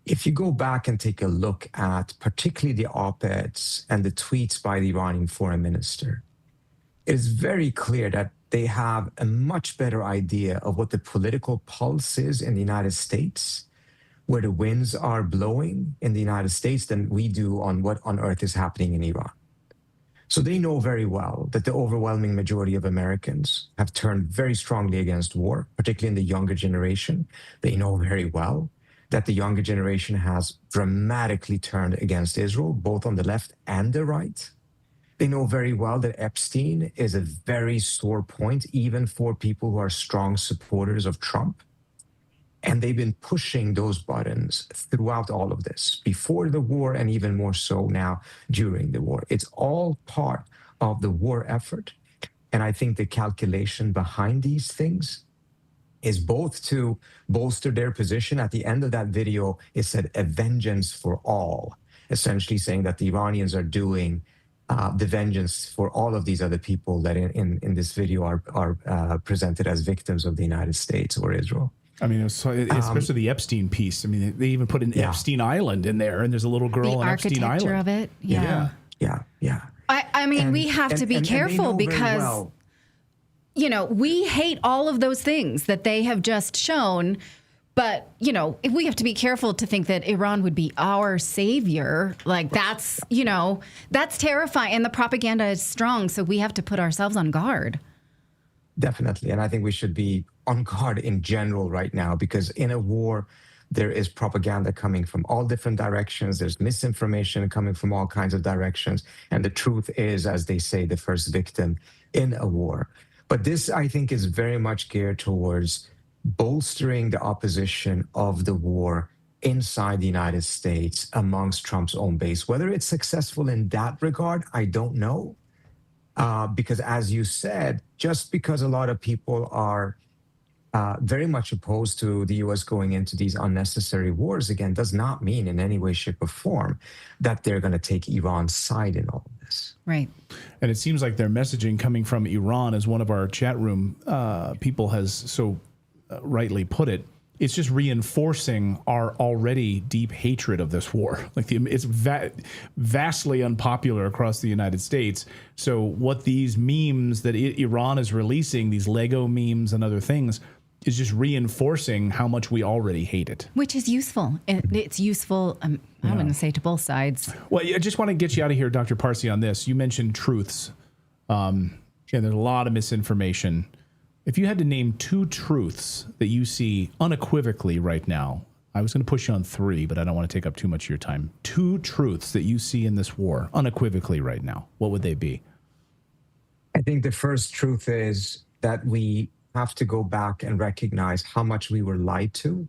E: If you go back and take a look at particularly the op-eds and the tweets by the Iranian foreign minister, it is very clear that they have a much better idea of what the political pulse is in the United States, where the winds are blowing in the United States, than we do on what on earth is happening in Iran. So they know very well that the overwhelming majority of Americans have turned very strongly against war, particularly in the younger generation. They know very well that the younger generation has dramatically turned against Israel, both on the left and the right. They know very well that Epstein is a very sore point, even for people who are strong supporters of Trump. And they've been pushing those buttons throughout all of this, before the war and even more so now during the war. It's all part of the war effort. And I think the calculation behind these things is both to bolster their position. At the end of that video, it said a vengeance for all, essentially saying that the Iranians are doing the vengeance for all of these other people that in this video are presented as victims of the United States or Israel.
A: I mean, especially the Epstein piece. I mean, they even put an Epstein Island in there, and there's a little girl on Epstein Island.
B: The architecture of it,
E: yeah.
B: I mean, we have to be careful because, you know, we hate all of those things that they have just shown. But, you know, we have to be careful to think that Iran would be our savior. Like, that's, you know, that's terrifying. And the propaganda is strong. So we have to put ourselves on guard.
E: Definitely. And I think we should be on guard in general right now, because in a war, there is propaganda coming from all different directions. There's misinformation coming from all kinds of directions. And the truth is, as they say, the first victim in a war. But this, I think, is very much geared towards bolstering the opposition of the war inside the United States amongst Trump's own base. Whether it's successful in that regard, I don't know. Because as you said, just because a lot of people are very much opposed to the U.S. going into these unnecessary wars again, does not mean in any way, shape, or form that they're going to take Iran's side in all of this.
B: Right.
A: And it seems like their messaging coming from Iran, as one of our chat room people has so rightly put it, it's just reinforcing our already deep hatred of this war. Like it's vastly unpopular across the United States. So what these memes that Iran is releasing, these Lego memes and other things, is just reinforcing how much we already hate it.
B: Which is useful. It's useful, I'm going to say, to both sides.
A: Well, I just want to get you out of here, Dr. Parsi, on this. You mentioned truths. There's a lot of misinformation. If you had to name 2 truths that you see unequivocally right now, I was going to push you on 3, but I don't want to take up too much of your time. 2 truths that you see in this war unequivocally right now, what would they be?
E: I think the first truth is that we have to go back and recognize how much we were lied to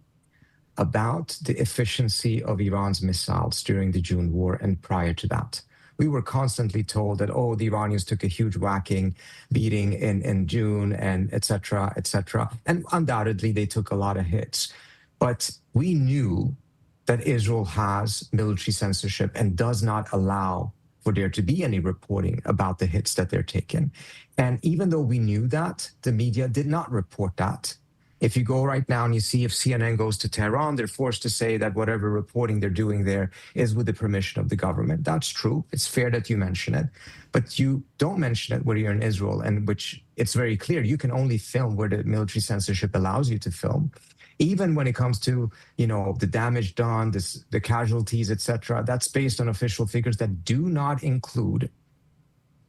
E: about the efficiency of Iran's missiles during the June war and prior to that. We were constantly told that, oh, the Iranians took a huge beating in June, and et cetera, et cetera. And undoubtedly, they took a lot of hits. But we knew that Israel has military censorship and does not allow for there to be any reporting about the hits that they're taking. And even though we knew that, the media did not report that. If you go right now and you see if CNN goes to Tehran, they're forced to say that whatever reporting they're doing there is with the permission of the government. That's true. It's fair that you mention it. But you don't mention it where you're in Israel, and which it's very clear you can only film where the military censorship allows you to film. Even when it comes to, the damage done, the casualties, et cetera, that's based on official figures that do not include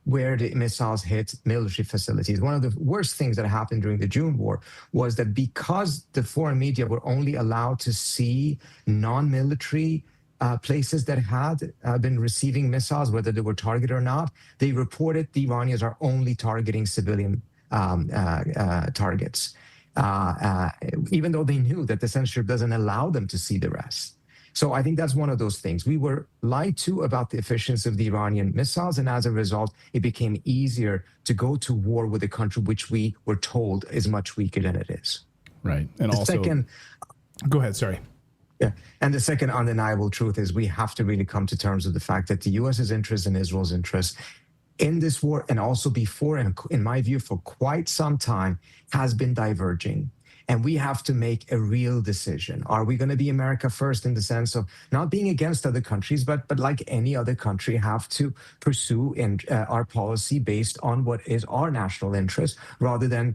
E: where the missiles hit military facilities. One of the worst things that happened during the June war was that because the foreign media were only allowed to see non-military places that had been receiving missiles, whether they were targeted or not, they reported the Iranians are only targeting civilian targets, even though they knew that the censorship doesn't allow them to see the rest. So I think that's one of those things. We were lied to about the efficiency of the Iranian missiles, and as a result, it became easier to go to war with a country which we were told is much weaker than it is.
A: Right. And go ahead, sorry.
E: Yeah. And the second undeniable truth is we have to really come to terms with the fact that the U.S.'s interest and Israel's interest in this war, and also before, and in my view, for quite some time, has been diverging. And we have to make a real decision. Are we going to be America first in the sense of not being against other countries, but like any other country, have to pursue our policy based on what is our national interest, rather than,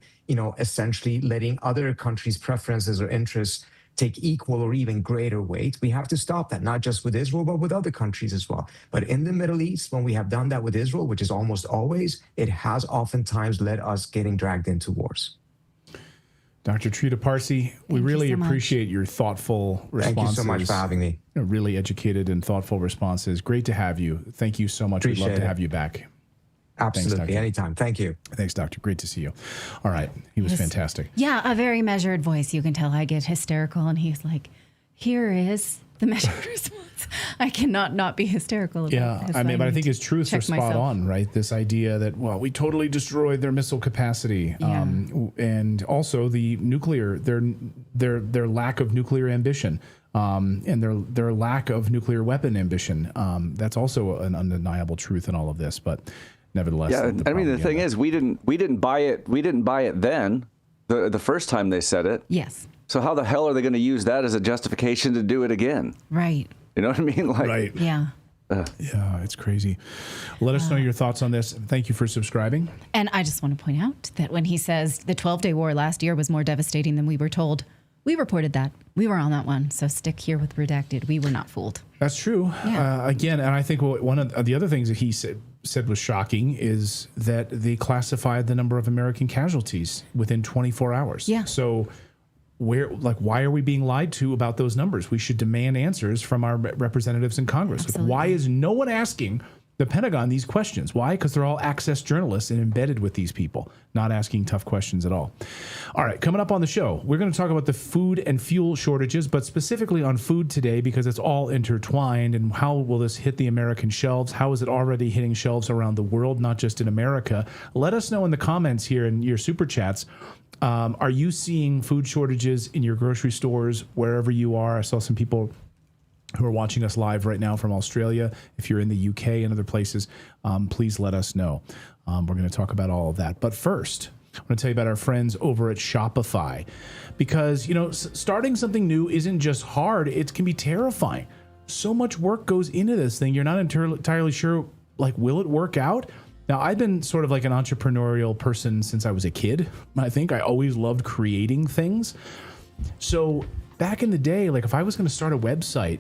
E: essentially letting other countries' preferences or interests take equal or even greater weight? We have to stop that, not just with Israel, but with other countries as well. But in the Middle East, when we have done that with Israel, which is almost always, it has oftentimes led us getting dragged into wars.
A: Dr. Trita Parsi, we really appreciate your thoughtful responses.
E: Thank you so much for having me.
A: Really educated and thoughtful responses. Great to have you. Thank you so much. We'd love to have you back.
E: Absolutely.
A: Thanks,
E: anytime. Thank you.
A: Thanks, Doctor. Great to see you. All right. He was fantastic.
B: Yeah, a very measured voice. You can tell I get hysterical, and he's like, here is the measured response. I cannot not be hysterical about this.
A: But I think his truths are spot on, right? This idea that, we totally destroyed their missile capacity, and also the nuclear, their lack of nuclear ambition, and their lack of nuclear weapon ambition. That's also an undeniable truth in all of this, but nevertheless.
G: Yeah, the thing is, we didn't buy it. We didn't buy it then, the first time they said it.
B: Yes.
G: So how the hell are they going to use that as a justification to do it again?
B: Right.
G: You know what I mean?
A: Right.
B: Yeah.
A: Yeah, it's crazy. Let us know your thoughts on this. Thank you for subscribing.
B: And I just want to point out that when he says the 12-day war last year was more devastating than we were told, we reported that. We were on that one. So stick here with redacted. We were not fooled.
A: That's true.
B: Yeah.
A: Again, and I think one of the other things that he said, said was shocking is that they classified the number of American casualties within 24 hours.
B: Yeah.
A: So why are we being lied to about those numbers? We should demand answers from our representatives in Congress. Like, why is no one asking the Pentagon these questions? Why? Because they're all access journalists and embedded with these people, not asking tough questions at all. All right, coming up on the show, we're going to talk about the food and fuel shortages, but specifically on food today because it's all intertwined. And how will this hit the American shelves? How is it already hitting shelves around the world, not just in America? Let us know in the comments here in your super chats. Are you seeing food shortages in your grocery stores, wherever you are? I saw some people who are watching us live right now from Australia. If you're in the UK and other places, please let us know. We're going to talk about all of that. But first, I want to tell you about our friends over at Shopify, because, starting something new isn't just hard. It can be terrifying. So much work goes into this thing. You're not entirely sure, will it work out? Now, I've been sort of like an entrepreneurial person since I was a kid. I think I always loved creating things. So back in the day, if I was going to start a website,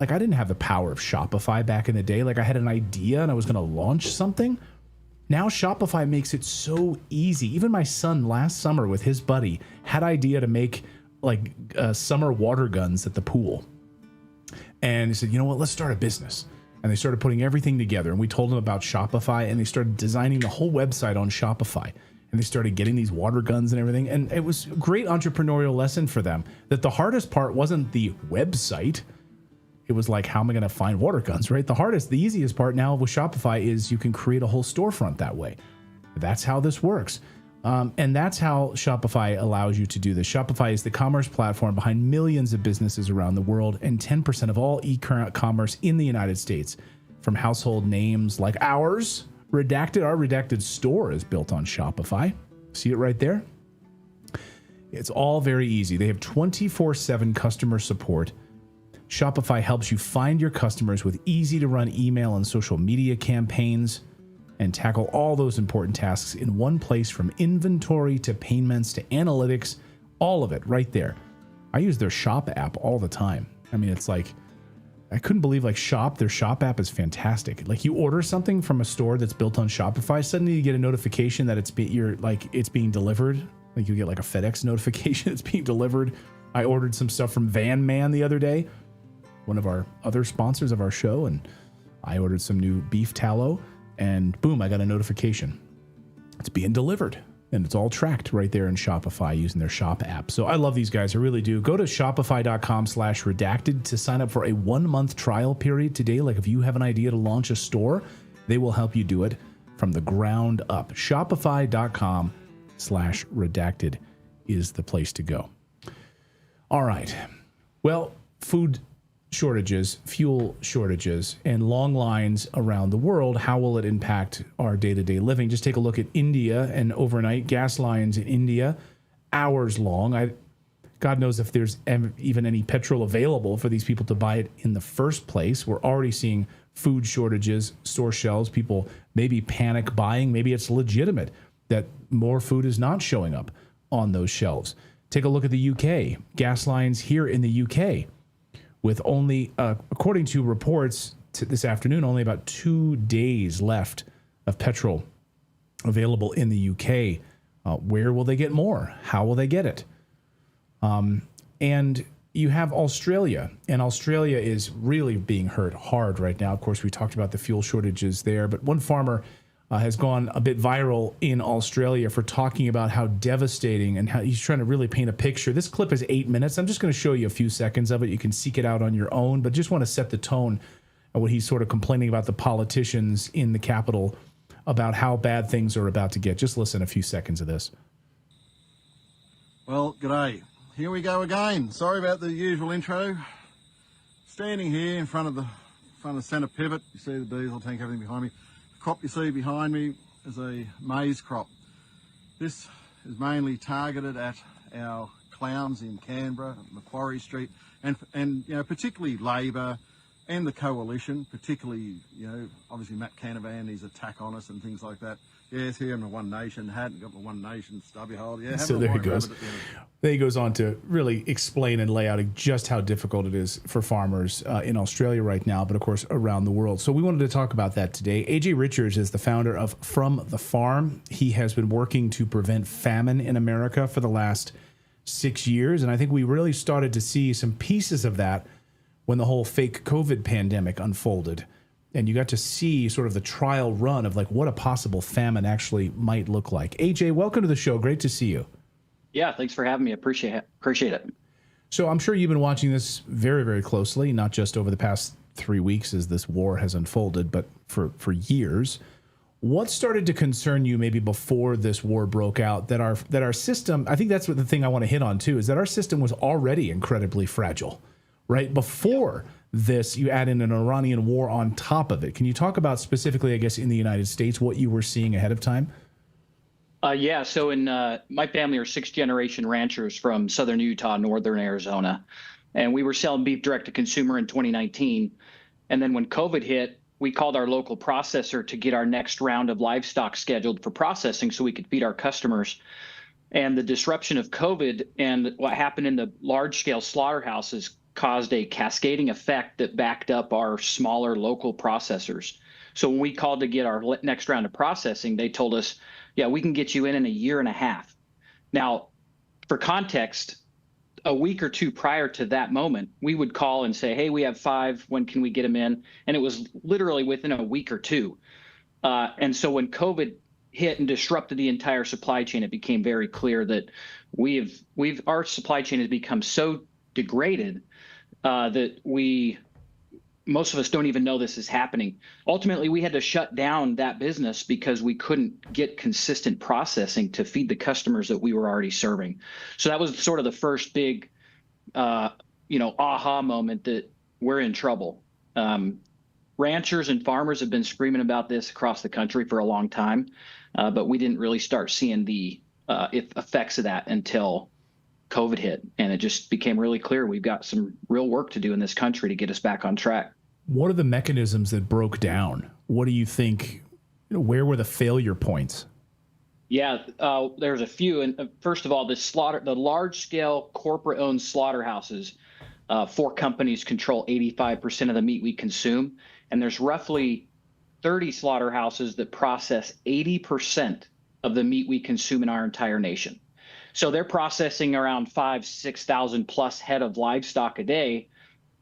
A: I didn't have the power of Shopify back in the day. I had an idea and I was going to launch something. Now Shopify makes it so easy. Even my son last summer with his buddy had idea to make summer water guns at the pool. And he said, you know what, let's start a business. And they started putting everything together. And we told them about Shopify, and they started designing the whole website on Shopify. And they started getting these water guns and everything. And it was a great entrepreneurial lesson for them, that the hardest part wasn't the website. It was how am I going to find water guns, right? The easiest part now with Shopify is you can create a whole storefront that way. That's how this works. And that's how Shopify allows you to do this. Shopify is the commerce platform behind millions of businesses around the world and 10% of all e-commerce in the United States. From household names like ours, our Redacted store is built on Shopify. See it right there? It's all very easy. They have 24/7 customer support. Shopify helps you find your customers with easy-to-run email and social media campaigns and tackle all those important tasks in one place, from inventory to payments to analytics, all of it right there. I use their Shop app all the time. I mean, it's I couldn't believe their Shop app is fantastic. You order something from a store that's built on Shopify, suddenly you get a notification that it's being delivered. You get a FedEx notification it's being delivered. I ordered some stuff from Van Man the other day, one of our other sponsors of our show, and I ordered some new beef tallow, and boom, I got a notification. It's being delivered, and it's all tracked right there in Shopify using their Shop app. So I love these guys. I really do. Go to shopify.com/redacted to sign up for a 1-month trial period today. If you have an idea to launch a store, they will help you do it from the ground up. Shopify.com/redacted is the place to go. All right. Well, food shortages, fuel shortages, and long lines around the world. How will it impact our day-to-day living? Just take a look at India, and overnight gas lines in India, hours long. God knows if there's even any petrol available for these people to buy it in the first place. We're already seeing food shortages, store shelves, people maybe panic buying. Maybe it's legitimate that more food is not showing up on those shelves. Take a look at the UK. Gas lines here in the UK, with only, according to reports this afternoon, only about 2 days left of petrol available in the UK. Where will they get more? How will they get it? And you have Australia, and Australia is really being hurt hard right now. Of course, we talked about the fuel shortages there, but one farmer has gone a bit viral in Australia for talking about how devastating, and how he's trying to really paint a picture. This clip is 8 minutes. I'm just going to show you a few seconds of it. You can seek it out on your own, but just want to set the tone of what he's sort of complaining about the politicians in the capital, about how bad things are about to get. Just listen a few seconds of this.
H: Well, g'day. Here we go again. Sorry about the usual intro. Standing here in front of the centre pivot. You see the diesel tank, everything behind me. The crop you see behind me is a maize crop. This is mainly targeted at our clowns in Canberra, Macquarie Street, and you know, particularly Labor, and the coalition, particularly, obviously Matt Canavan, his attack on us and things like that. Yes, here in the One Nation, hadn't got the One Nation stubby hole. Yeah,
A: so there he goes. Then he goes on to really explain and lay out just how difficult it is for farmers in Australia right now, but of course around the world. So we wanted to talk about that today. AJ Richards is the founder of From the Farm. He has been working to prevent famine in America for the last 6 years, and I think we really started to see some pieces of that when the whole fake COVID pandemic unfolded. And you got to see sort of the trial run of like what a possible famine actually might look like. AJ, welcome to the show. Great to see you.
I: Yeah, thanks for having me. Appreciate it.
A: So I'm sure you've been watching this very, very closely, not just over the past 3 weeks as this war has unfolded, but for years. What started to concern you maybe before this war broke out that our system, I think that's what the thing I want to hit on too, is that our system was already incredibly fragile, right? Before this, you add in an Iranian war on top of it. Can you talk about specifically, I guess, in the United States, what you were seeing ahead of time?
I: Yeah. So in my family are 6th-generation ranchers from southern Utah, northern Arizona, and we were selling beef direct to consumer in 2019. And then when COVID hit, we called our local processor to get our next round of livestock scheduled for processing so we could feed our customers. And the disruption of COVID and what happened in the large-scale slaughterhouses caused a cascading effect that backed up our smaller local processors. So when we called to get our next round of processing, they told us, yeah, we can get you in a year and a half. Now, for context, a week or two prior to that moment, we would call and say, hey, we have 5, when can we get them in? And it was literally within a week or two. And so when COVID hit and disrupted the entire supply chain, it became very clear that our supply chain has become so degraded that most of us don't even know this is happening. Ultimately, we had to shut down that business because we couldn't get consistent processing to feed the customers that we were already serving. So that was sort of the first big, aha moment that we're in trouble. Ranchers and farmers have been screaming about this across the country for a long time, but we didn't really start seeing the effects of that until COVID hit, and it just became really clear we've got some real work to do in this country to get us back on track.
A: What are the mechanisms that broke down? What do you think, where were the failure points?
I: Yeah, there's a few. And first of all, the large-scale corporate-owned slaughterhouses, 4 companies control 85% of the meat we consume, and there's roughly 30 slaughterhouses that process 80% of the meat we consume in our entire nation. So they're processing around 6,000 plus head of livestock a day.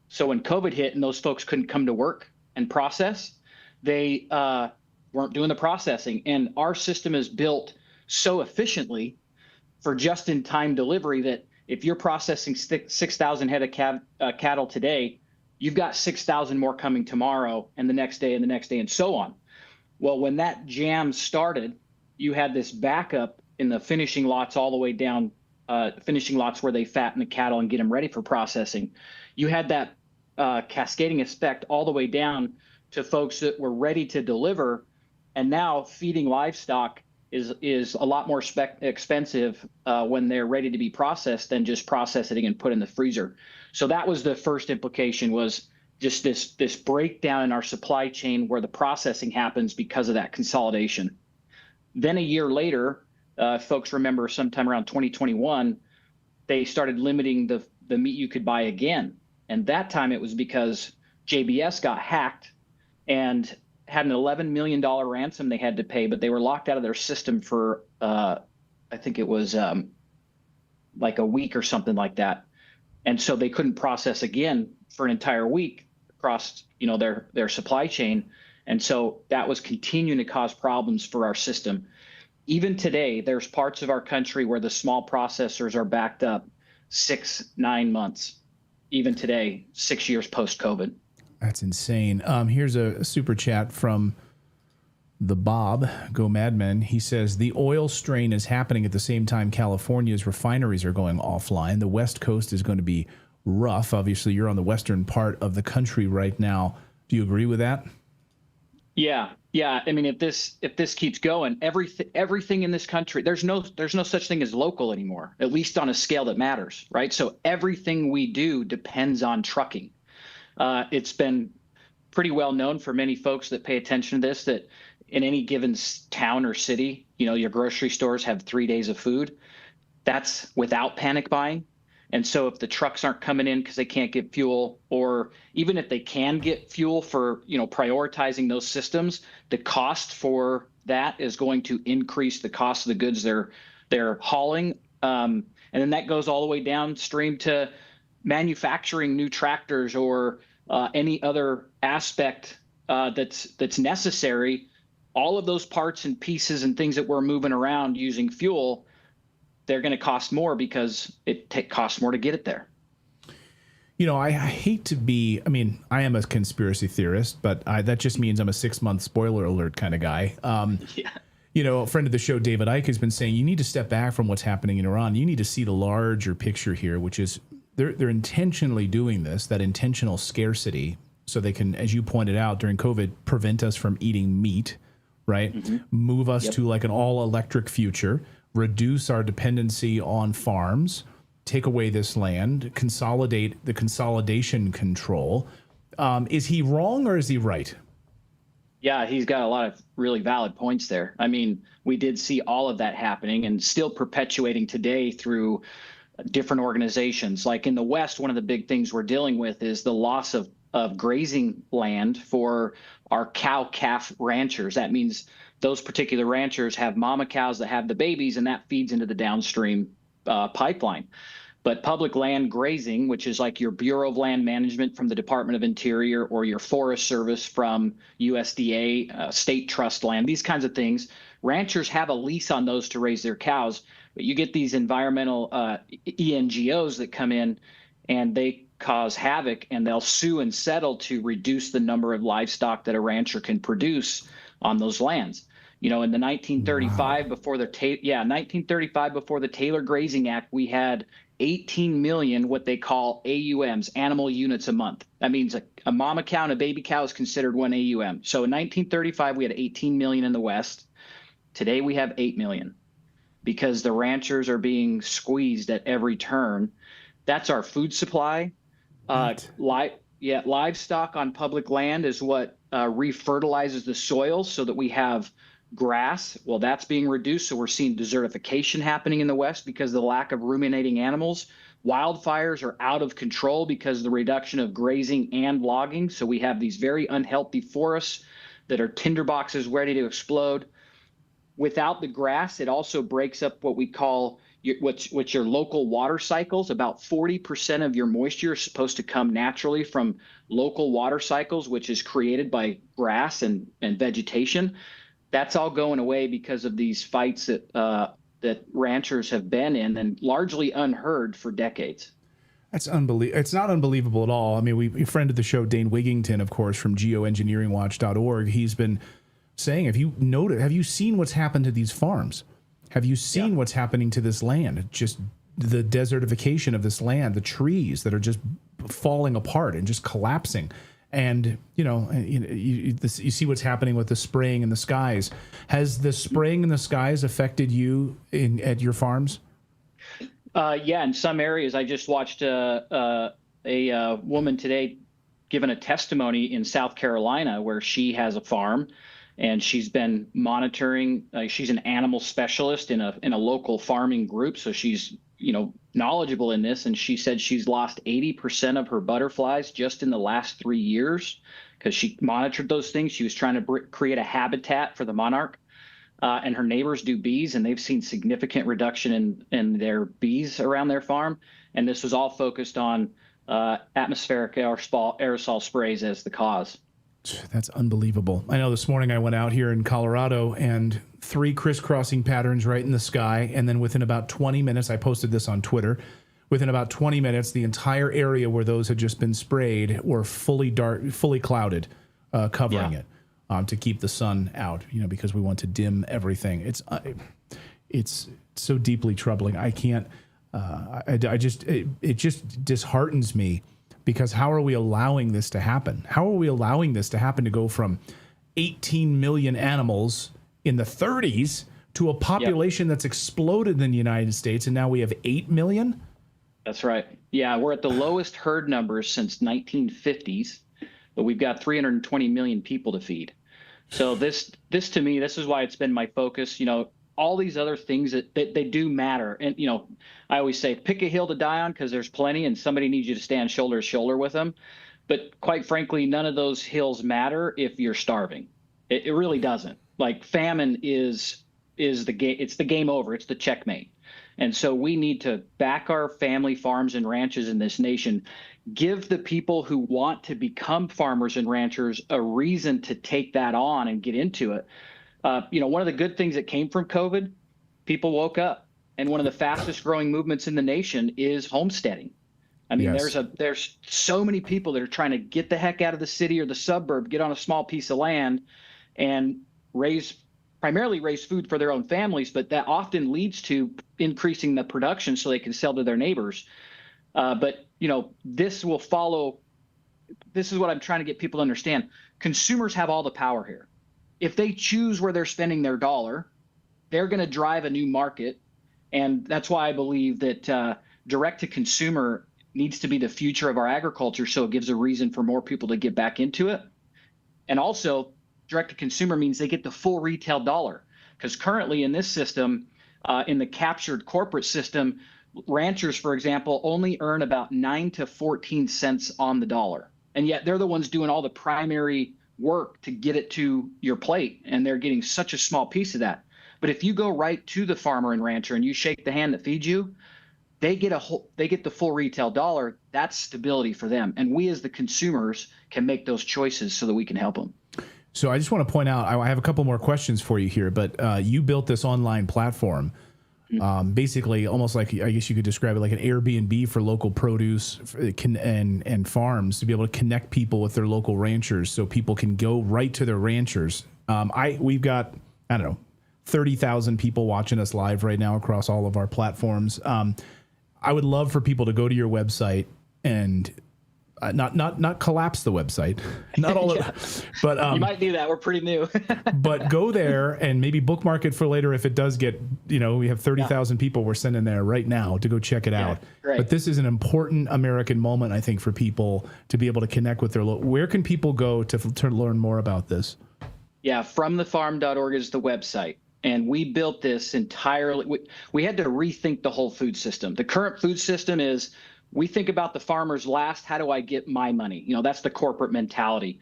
I: So when COVID hit and those folks couldn't come to work and process, they weren't doing the processing. And our system is built so efficiently for just-in-time delivery that if you're processing 6,000 head of cattle today, you've got 6,000 more coming tomorrow and the next day and the next day and so on. Well, when that jam started, you had this backup in the finishing lots all the way down, finishing lots where they fatten the cattle and get them ready for processing. You had that cascading effect all the way down to folks that were ready to deliver. And now feeding livestock is a lot more expensive when they're ready to be processed than just processing and put in the freezer. So that was the first implication, was just this breakdown in our supply chain where the processing happens because of that consolidation. Then a year later, folks remember sometime around 2021, they started limiting the meat you could buy again. And that time it was because JBS got hacked and had an $11 million ransom they had to pay, but they were locked out of their system for, I think it was like a week or something like that. And so they couldn't process again for an entire week across, their supply chain. And so that was continuing to cause problems for our system. Even today, there's parts of our country where the small processors are backed up 6-9 months. Even today, 6 years post-COVID.
A: That's insane. Here's a super chat from the Bob, Go Madmen. He says, the oil strain is happening at the same time California's refineries are going offline. The West Coast is going to be rough. Obviously, you're on the western part of the country right now. Do you agree with that?
I: Yeah. I mean, if this keeps going, everything in this country, there's no such thing as local anymore, at least on a scale that matters, right? So everything we do depends on trucking. It's been pretty well known for many folks that pay attention to this that in any given town or city, your grocery stores have 3 days of food. That's without panic buying. And so if the trucks aren't coming in because they can't get fuel, or even if they can get fuel for, prioritizing those systems, the cost for that is going to increase the cost of the goods they're hauling. And then that goes all the way downstream to manufacturing new tractors or any other aspect that's necessary. All of those parts and pieces and things that we're moving around using fuel, they're going to cost more because it costs more to get it there.
A: I hate to be, I am a conspiracy theorist, but that just means I'm a 6-month spoiler alert kind of guy. A friend of the show, David Icke, has been saying you need to step back from what's happening in Iran. You need to see the larger picture here, which is they're intentionally doing this, that intentional scarcity, so they can, as you pointed out, during COVID, prevent us from eating meat, right? Mm-hmm. Move us to like an all-electric future, reduce our dependency on farms, take away this land, consolidate the consolidation control. Is he wrong or is he right?
I: Yeah, he's got a lot of really valid points there. We did see all of that happening and still perpetuating today through different organizations. Like in the West, one of the big things we're dealing with is the loss of grazing land for our cow-calf ranchers. That means those particular ranchers have mama cows that have the babies, and that feeds into the downstream pipeline. But public land grazing, which is like your Bureau of Land Management from the Department of Interior or your Forest Service from USDA, state trust land, these kinds of things, ranchers have a lease on those to raise their cows. But you get these environmental ENGOs that come in and they cause havoc, and they'll sue and settle to reduce the number of livestock that a rancher can produce on those lands. In the 1935 before the 1935 before the Taylor Grazing Act, we had 18 million what they call AUMs, animal units a month. That means a mama cow and a baby cow is considered one AUM. So in 1935 we had 18 million in the West. Today we have 8 million because the ranchers are being squeezed at every turn. That's our food supply. Livestock on public land is what refertilizes the soil so that we have grass. Well, that's being reduced. So we're seeing desertification happening in the West because of the lack of ruminating animals. Wildfires are out of control because of the reduction of grazing and logging. So we have these very unhealthy forests that are tinderboxes ready to explode. Without the grass, it also breaks up what we call what's your local water cycles. About 40% of your moisture is supposed to come naturally from local water cycles, which is created by grass and vegetation. That's all going away because of these fights that ranchers have been in and largely unheard for decades.
A: That's unbelievable. It's not unbelievable at all. We friended the show, Dane Wigington, of course, from geoengineeringwatch.org. He's been saying, have you seen what's happened to these farms? Have you seen what's happening to this land? Just the desertification of this land, the trees that are just falling apart and just collapsing. And, you see what's happening with the spraying in the skies. Has the spraying in the skies affected you at your farms?
I: In some areas. I just watched a woman today giving a testimony in South Carolina where she has a farm and she's been monitoring. She's an animal specialist in a local farming group. So she's, knowledgeable in this. And she said she's lost 80% of her butterflies just in the last 3 years because she monitored those things. She was trying to create a habitat for the monarch. And her neighbors do bees, and they've seen significant reduction in their bees around their farm. And this was all focused on atmospheric aerosol sprays as the cause.
A: That's unbelievable. I know this morning I went out here in Colorado and 3 crisscrossing patterns right in the sky. And then within about 20 minutes, I posted this on Twitter. Within about 20 minutes, the entire area where those had just been sprayed were fully clouded, covering it to keep the sun out, because we want to dim everything. It's so deeply troubling. I can't, it just disheartens me. Because how are we allowing this to happen? How are we allowing this to happen to go from 18 million animals in the 30s to a population that's exploded in the United States, and now we have 8 million?
I: That's right. Yeah, we're at the lowest herd numbers since 1950s, but we've got 320 million people to feed. So this to me, this is why it's been my focus. All these other things that they do matter. And I always say pick a hill to die on because there's plenty, and somebody needs you to stand shoulder to shoulder with them. But quite frankly, none of those hills matter if you're starving. It really doesn't. Like famine is the game. It's the game over. It's the checkmate. And so we need to back our family farms and ranches in this nation, give the people who want to become farmers and ranchers a reason to take that on and get into it. One of the good things that came from COVID, people woke up. And one of the fastest growing movements in the nation is homesteading. I mean,
A: Yes.
I: there's so many people that are trying to get the heck out of the city or the suburb, get on a small piece of land and primarily raise food for their own families, but that often leads to increasing the production so they can sell to their neighbors. But this will follow. This is what I'm trying to get people to understand. Consumers have all the power here. If they choose where they're spending their dollar, they're going to drive a new market. And that's why I believe that direct to consumer needs to be the future of our agriculture. So it gives a reason for more people to get back into it. And also, direct to consumer means they get the full retail dollar, because currently in this system, in the captured corporate system, ranchers, for example, only earn about 9 to 14 cents on the dollar. And yet they're the ones doing all the primary work to get it to your plate. And they're getting such a small piece of that. But if you go right to the farmer and rancher and you shake the hand that feeds you, they get the full retail dollar. That's stability for them. And we as the consumers can make those choices so that we can help them.
A: So I just want to point out, I have a couple more questions for you here, but you built this online platform, basically almost like, I guess you could describe it like an Airbnb for local produce and farms, to be able to connect people with their local ranchers so people can go right to their ranchers. We've got, 30,000 people watching us live right now across all of our platforms. I would love for people to go to your website and not collapse the website, not all
I: Yeah.
A: of, but
I: You might do that. We're pretty new.
A: but go there and maybe bookmark it for later if it does get, we have 30,000 people we're sending there right now to go check it out.
I: great.
A: But this is an important American moment, I think, for people to be able to connect with their where can people go to learn more about this?
I: Yeah, fromthefarm.org is the website. And we built this entirely. We had to rethink the whole food system. The current food system is, we think about the farmers last. How do I get my money? That's the corporate mentality.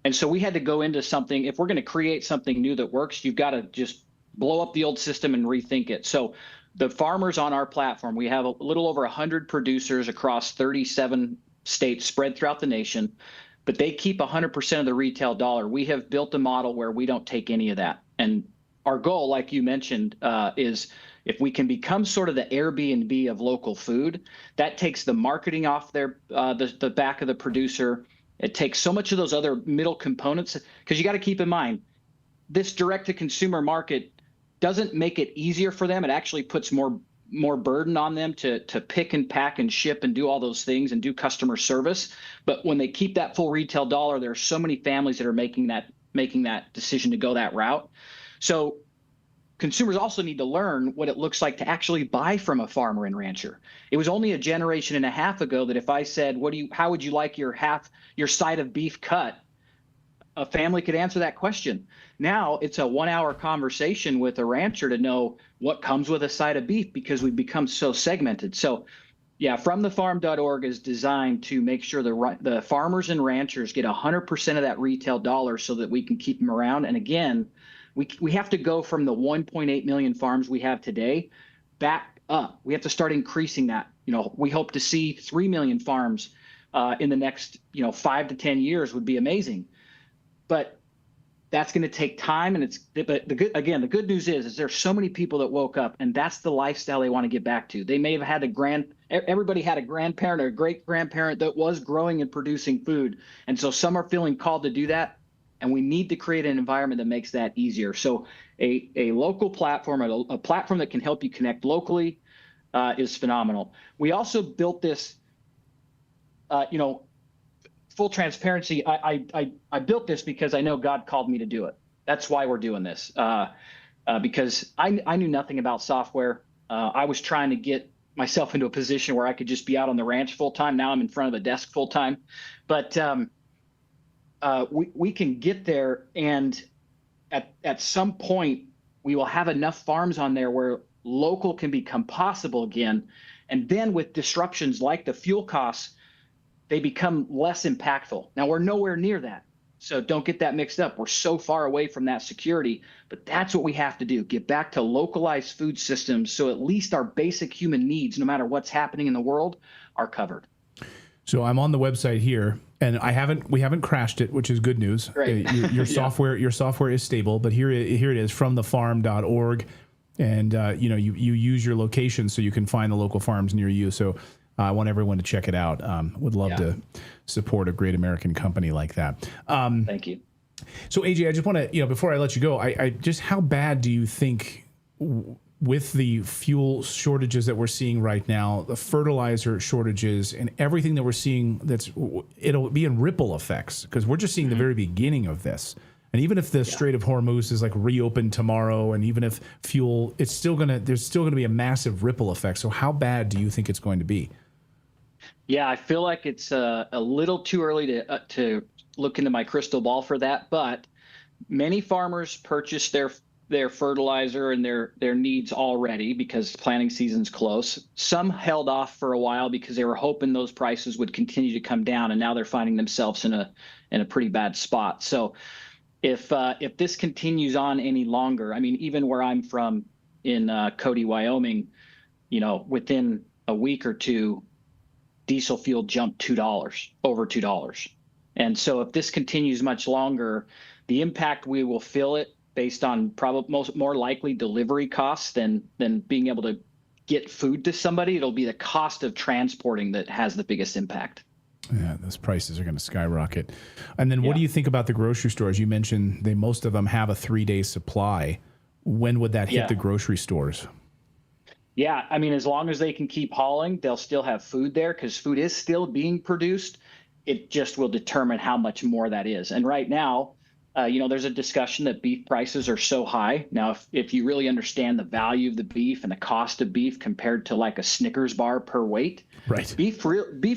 I: And so we had to go into something. If we're going to create something new that works, you've got to just blow up the old system and rethink it. So the farmers on our platform, we have a little over 100 producers across 37 states spread throughout the nation, but they keep 100% of the retail dollar. We have built a model where we don't take any of that. And our goal, like you mentioned, is if we can become sort of the Airbnb of local food, that takes the marketing off the back of the producer. It takes so much of those other middle components, because you got to keep in mind, this direct-to-consumer market doesn't make it easier for them. It actually puts more burden on them to pick and pack and ship and do all those things and do customer service. But when they keep that full retail dollar, there are so many families that are making that decision to go that route. So consumers also need to learn what it looks like to actually buy from a farmer and rancher. It was only a generation and a half ago that if I said, how would you like your side of beef cut? A family could answer that question. Now it's a 1-hour conversation with a rancher to know what comes with a side of beef, because we've become so segmented. So yeah, fromthefarm.org is designed to make sure the farmers and ranchers get 100% of that retail dollar so that we can keep them around. And again, we have to go from the 1.8 million farms we have today back up. We have to start increasing that. We hope to see 3 million farms in the next 5 to 10 years would be amazing. But that's going to take time, and the good news is there's so many people that woke up, and that's the lifestyle they want to get back to. They may have had everybody had a grandparent or a great grandparent that was growing and producing food, and so some are feeling called to do that, and we need to create an environment that makes that easier. So a local platform, a platform that can help you connect locally, is phenomenal. We also built this, full transparency, I built this because I know God called me to do it. That's why we're doing this, because I knew nothing about software. I was trying to get myself into a position where I could just be out on the ranch full time. Now I'm in front of the desk full time, but we can get there, and at some point we will have enough farms on there where local can become possible again. And then with disruptions like the fuel costs, they become less impactful. Now we're nowhere near that. So don't get that mixed up. We're so far away from that security, but that's what we have to do. Get back to localized food systems so at least our basic human needs, no matter what's happening in the world, are covered.
A: So I'm on the website here, and we haven't crashed it, which is good news.
I: Great.
A: Your software is stable, but here it is from thefarm.org, and you use your location so you can find the local farms near you. So I want everyone to check it out. Would love to support a great American company like that.
I: Thank you.
A: So AJ, I just want to, before I let you go, I just, how bad do you think, with the fuel shortages that we're seeing right now, the fertilizer shortages and everything that we're seeing, it'll be in ripple effects, because we're just seeing the very beginning of this. And even if the Strait of Hormuz is like reopened tomorrow, and even if fuel, there's still gonna be a massive ripple effect. So how bad do you think it's going to be?
I: Yeah, I feel like it's a little too early to look into my crystal ball for that. But many farmers purchased their fertilizer and their needs already because planting season's close. Some held off for a while because they were hoping those prices would continue to come down, and now they're finding themselves in a pretty bad spot. So if this continues on any longer, I mean, even where I'm from in Cody, Wyoming, within a week or two, diesel fuel jumped over $2. And so if this continues much longer, the impact, we will feel it based on probably more likely delivery costs than being able to get food to somebody. It'll be the cost of transporting that has the biggest impact.
A: Yeah, those prices are going to skyrocket. And then what do you think about the grocery stores? You mentioned most of them have a 3-day supply. When would that hit the grocery stores?
I: Yeah, I mean, as long as they can keep hauling, they'll still have food there because food is still being produced. It just will determine how much more that is. And right now, there's a discussion that beef prices are so high. Now, if you really understand the value of the beef and the cost of beef compared to like a Snickers bar per weight,
A: right?
I: Beef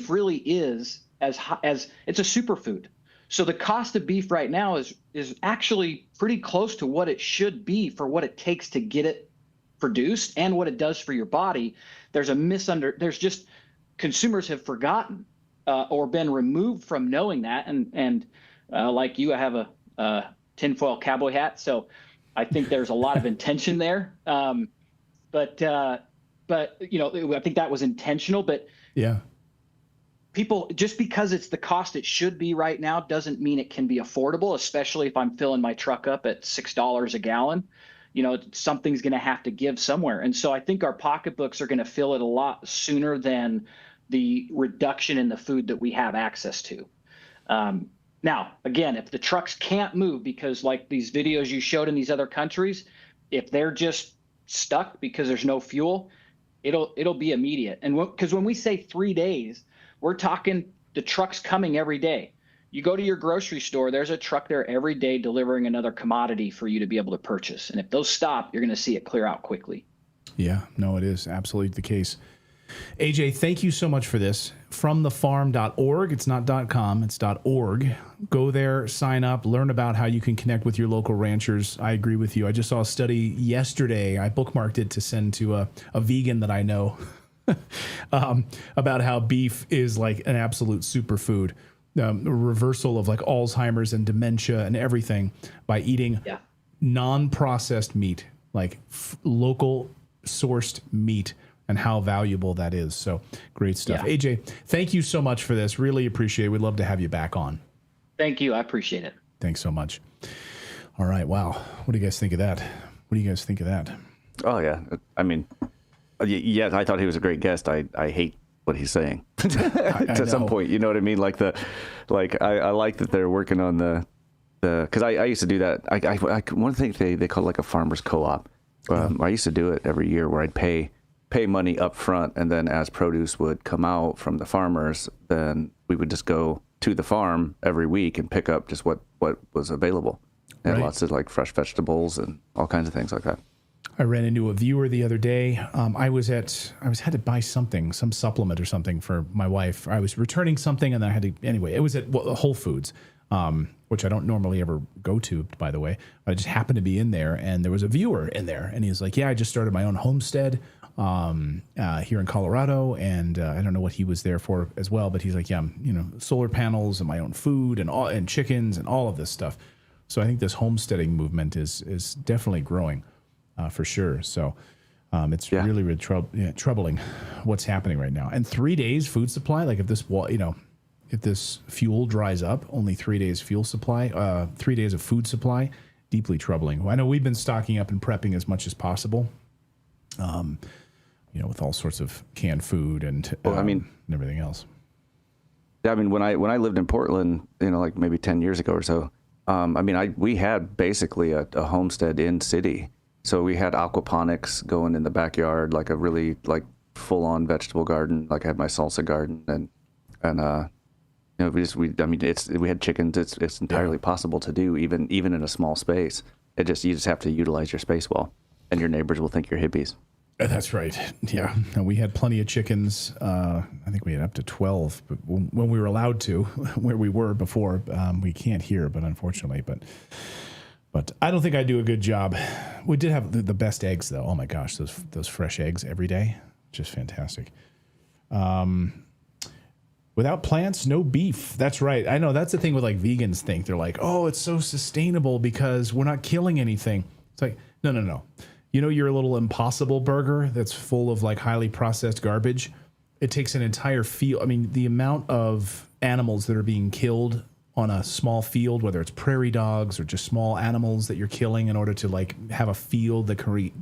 I: really is as high as it's a superfood. So the cost of beef right now is actually pretty close to what it should be for what it takes to get it produced and what it does for your body. There's just consumers have forgotten or been removed from knowing that. And like you, I have a tinfoil cowboy hat, so I think there's a lot of intention there. But I think that was intentional. But
A: yeah,
I: people, just because it's the cost it should be right now doesn't mean it can be affordable, especially if I'm filling my truck up at $6 a gallon. Something's going to have to give somewhere. And so I think our pocketbooks are going to feel it a lot sooner than the reduction in the food that we have access to. Now, again, if the trucks can't move because like these videos you showed in these other countries, if they're just stuck because there's no fuel, it'll be immediate. And because when we say 3 days, we're talking the trucks coming every day. You go to your grocery store, there's a truck there every day delivering another commodity for you to be able to purchase. And if those stop, you're going to see it clear out quickly.
A: Yeah, no, it is absolutely the case. AJ, thank you so much for this. From thefarm.org. It's not .com, it's .org. Go there, sign up, learn about how you can connect with your local ranchers. I agree with you. I just saw a study yesterday. I bookmarked it to send to a vegan that I know about how beef is like an absolute superfood. A reversal of like Alzheimer's and dementia and everything by eating non-processed meat, like local sourced meat, and how valuable that is. So great stuff. Yeah. AJ, thank you so much for this. Really appreciate it. We'd love to have you back on.
I: Thank you. I appreciate it.
A: Thanks so much. All right. Wow. What do you guys think of that? Oh, yeah.
G: I mean, yeah, I thought he was a great guest. I hate what he's saying to some point, you know what I mean? I like that they're working on because I used to do that. One thing they call like a farmer's co-op. I used to do it every year where I'd pay money up front, and then as produce would come out from the farmers, then we would just go to the farm every week and pick up just what was available. And lots of like fresh vegetables and all kinds of things like that.
A: I ran into a viewer the other day. I had to buy something, some supplement or something for my wife. I was returning something, and then I had to, anyway, it was at Whole Foods, which I don't normally ever go to, by the way. I just happened to be in there, and there was a viewer in there, and he was like, yeah, I just started my own homestead here in Colorado, and I don't know what he was there for as well, but he's like, yeah, solar panels and my own food and chickens and all of this stuff. So I think this homesteading movement is definitely growing. For sure. So it's really troubling what's happening right now. And 3 days food supply, like if this fuel dries up, only 3 days fuel supply, 3 days of food supply, deeply troubling. I know we've been stocking up and prepping as much as possible, with all sorts of canned food and everything else.
G: Yeah, I mean, when I lived in Portland, like maybe 10 years ago or so, we had basically a homestead in city. So we had aquaponics going in the backyard, like a really full-on vegetable garden. Like I had my salsa garden, and we had chickens. It's entirely possible to do even in a small space. You just have to utilize your space well, and your neighbors will think you're hippies.
A: That's right. Yeah, and we had plenty of chickens. I think we had up to 12, but when we were allowed to, where we were before, we can't here, but unfortunately, But I don't think I do a good job. We did have the best eggs, though. Oh my gosh, those fresh eggs every day, just fantastic. Without plants, no beef. That's right. I know that's the thing with vegans think. They're like, oh, it's so sustainable because we're not killing anything. It's like, no. Your little Impossible burger that's full of highly processed garbage. It takes an entire field. I mean, the amount of animals that are being killed on a small field, whether it's prairie dogs or just small animals that you're killing in order to have a field that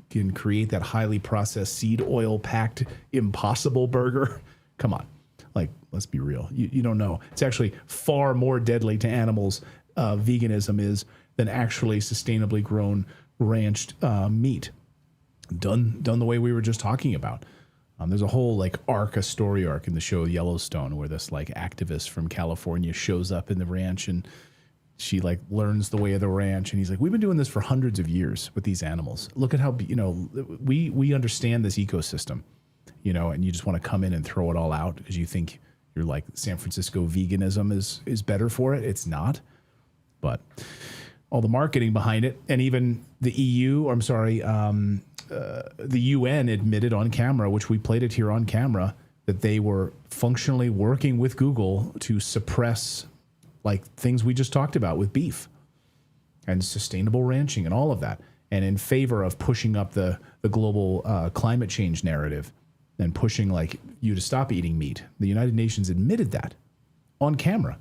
A: can create that highly processed seed oil packed Impossible burger. Come on. Let's be real. You don't know. It's actually far more deadly to animals, veganism is, than actually sustainably grown ranched meat. Done the way we were just talking about. There's a whole story arc in the show Yellowstone where this activist from California shows up in the ranch and she learns the way of the ranch, and he's like, we've been doing this for hundreds of years with these animals. Look at how we understand this ecosystem, and you just want to come in and throw it all out because you think you're San Francisco veganism is better for it. It's not, but all the marketing behind it, and even the the UN admitted on camera, which we played it here on camera, that they were functionally working with Google to suppress things we just talked about with beef and sustainable ranching and all of that, and in favor of pushing up the global climate change narrative and pushing you to stop eating meat. The United Nations admitted that on camera,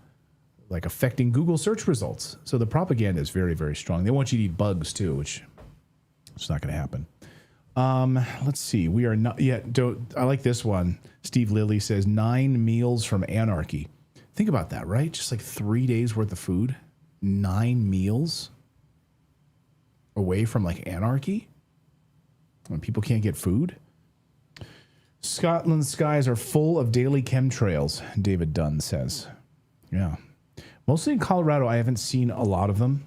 A: affecting Google search results. So the propaganda is very, very strong. They want you to eat bugs too, which is not going to happen. Let's see. We are not yet. I like this one. Steve Lilly says 9 meals from anarchy. Think about that, right? Just 3 days worth of food, 9 meals away from anarchy when people can't get food. Scotland's skies are full of daily chemtrails, David Dunn says. Yeah. Mostly in Colorado. I haven't seen a lot of them.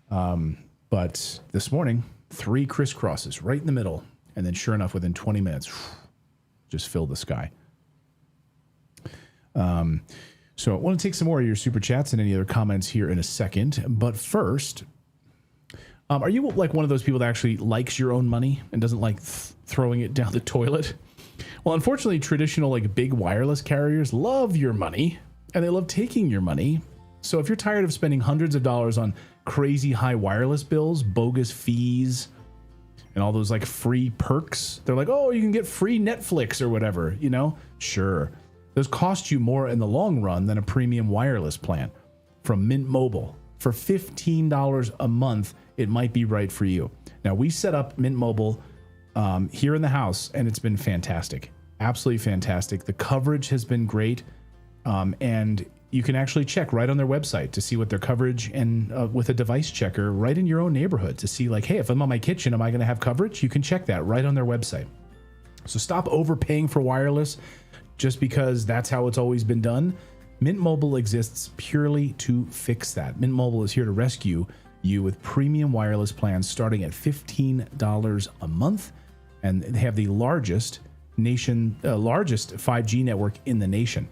A: But this morning, 3 crisscrosses right in the middle. And then sure enough, within 20 minutes, just filled the sky. So I want to take some more of your super chats and any other comments here in a second. But first, are you one of those people that actually likes your own money and doesn't like throwing it down the toilet? Well, unfortunately, traditional big wireless carriers love your money and they love taking your money. So if you're tired of spending hundreds of dollars on crazy high wireless bills, bogus fees, and all those free perks, they're like, oh, you can get free Netflix or whatever, Sure. Those cost you more in the long run than a premium wireless plan. From Mint Mobile, for $15 a month, it might be right for you. Now, we set up Mint Mobile here in the house, and it's been fantastic. Absolutely fantastic. The coverage has been great, and you can actually check right on their website to see what their coverage and with a device checker right in your own neighborhood to see hey, if I'm on my kitchen, am I going to have coverage? You can check that right on their website. So stop overpaying for wireless just because that's how it's always been done. Mint Mobile exists purely to fix that. Mint Mobile is here to rescue you with premium wireless plans starting at $15 a month, and they have the largest 5G network in the nation.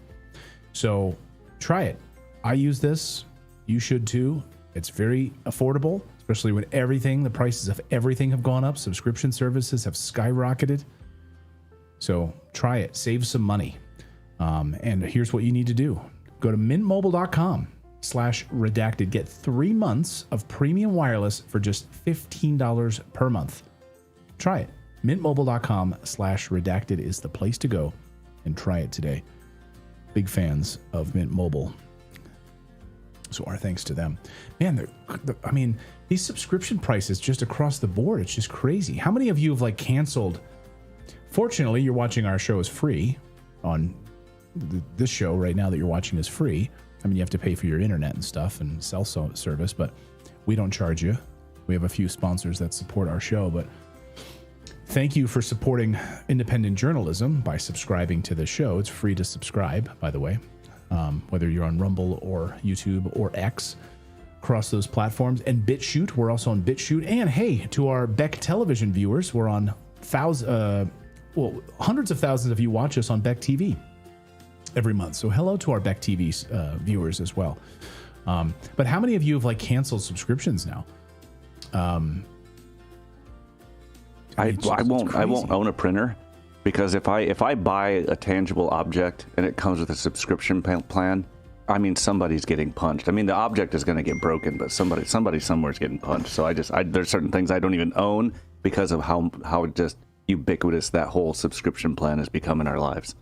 A: So try it. I use this. You should too. It's very affordable, especially when the prices of everything have gone up. Subscription services have skyrocketed. So try it. Save some money. And here's what you need to do. Go to mintmobile.com/redacted. Get 3 months of premium wireless for just $15 per month. Try it. mintmobile.com/redacted is the place to go and try it today. Big fans of Mint Mobile. So our thanks to them. Man, I mean, these subscription prices just across the board, it's just crazy. How many of you have like canceled? Fortunately, you're watching our show is free on this show right now that you're watching is free. I mean, you have to pay for your internet and stuff and cell service, but we don't charge you. We have a few sponsors that support our show, but thank you for supporting independent journalism by subscribing to the show. It's free to subscribe, by the way, whether you're on Rumble or YouTube or X, across those platforms. And BitChute, we're also on BitChute. And hey, to our Beck television viewers, we're on hundreds of thousands of you watch us on Beck TV every month. So hello to our Beck TV viewers as well. But how many of you have like canceled subscriptions now?
G: I won't own a printer, because if I buy a tangible object and it comes with a subscription plan, I mean, somebody's getting punched. I mean, the object is going to get broken, but somebody somewhere is getting punched. So there's certain things I don't even own because of how just ubiquitous that whole subscription plan has become in our lives.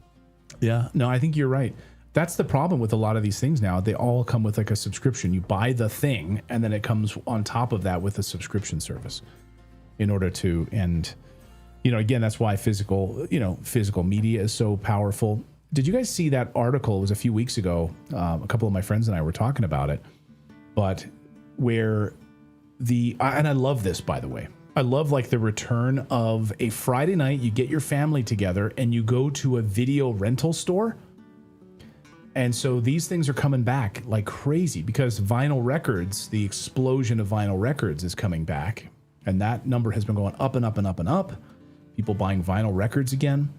A: Yeah, no, I think you're right. That's the problem with a lot of these things now. They all come with like a subscription. You buy the thing, and then it comes on top of that with a subscription service in order to, and, you know, again, that's why physical media is so powerful. Did you guys see that article? It was a few weeks ago. A couple of my friends and I were talking about it, but where and I love this, by the way. I love like the return of a Friday night. You get your family together and you go to a video rental store. And so these things are coming back like crazy because vinyl records, the explosion of vinyl records is coming back. And that number has been going up and up and up and up. People buying vinyl records again.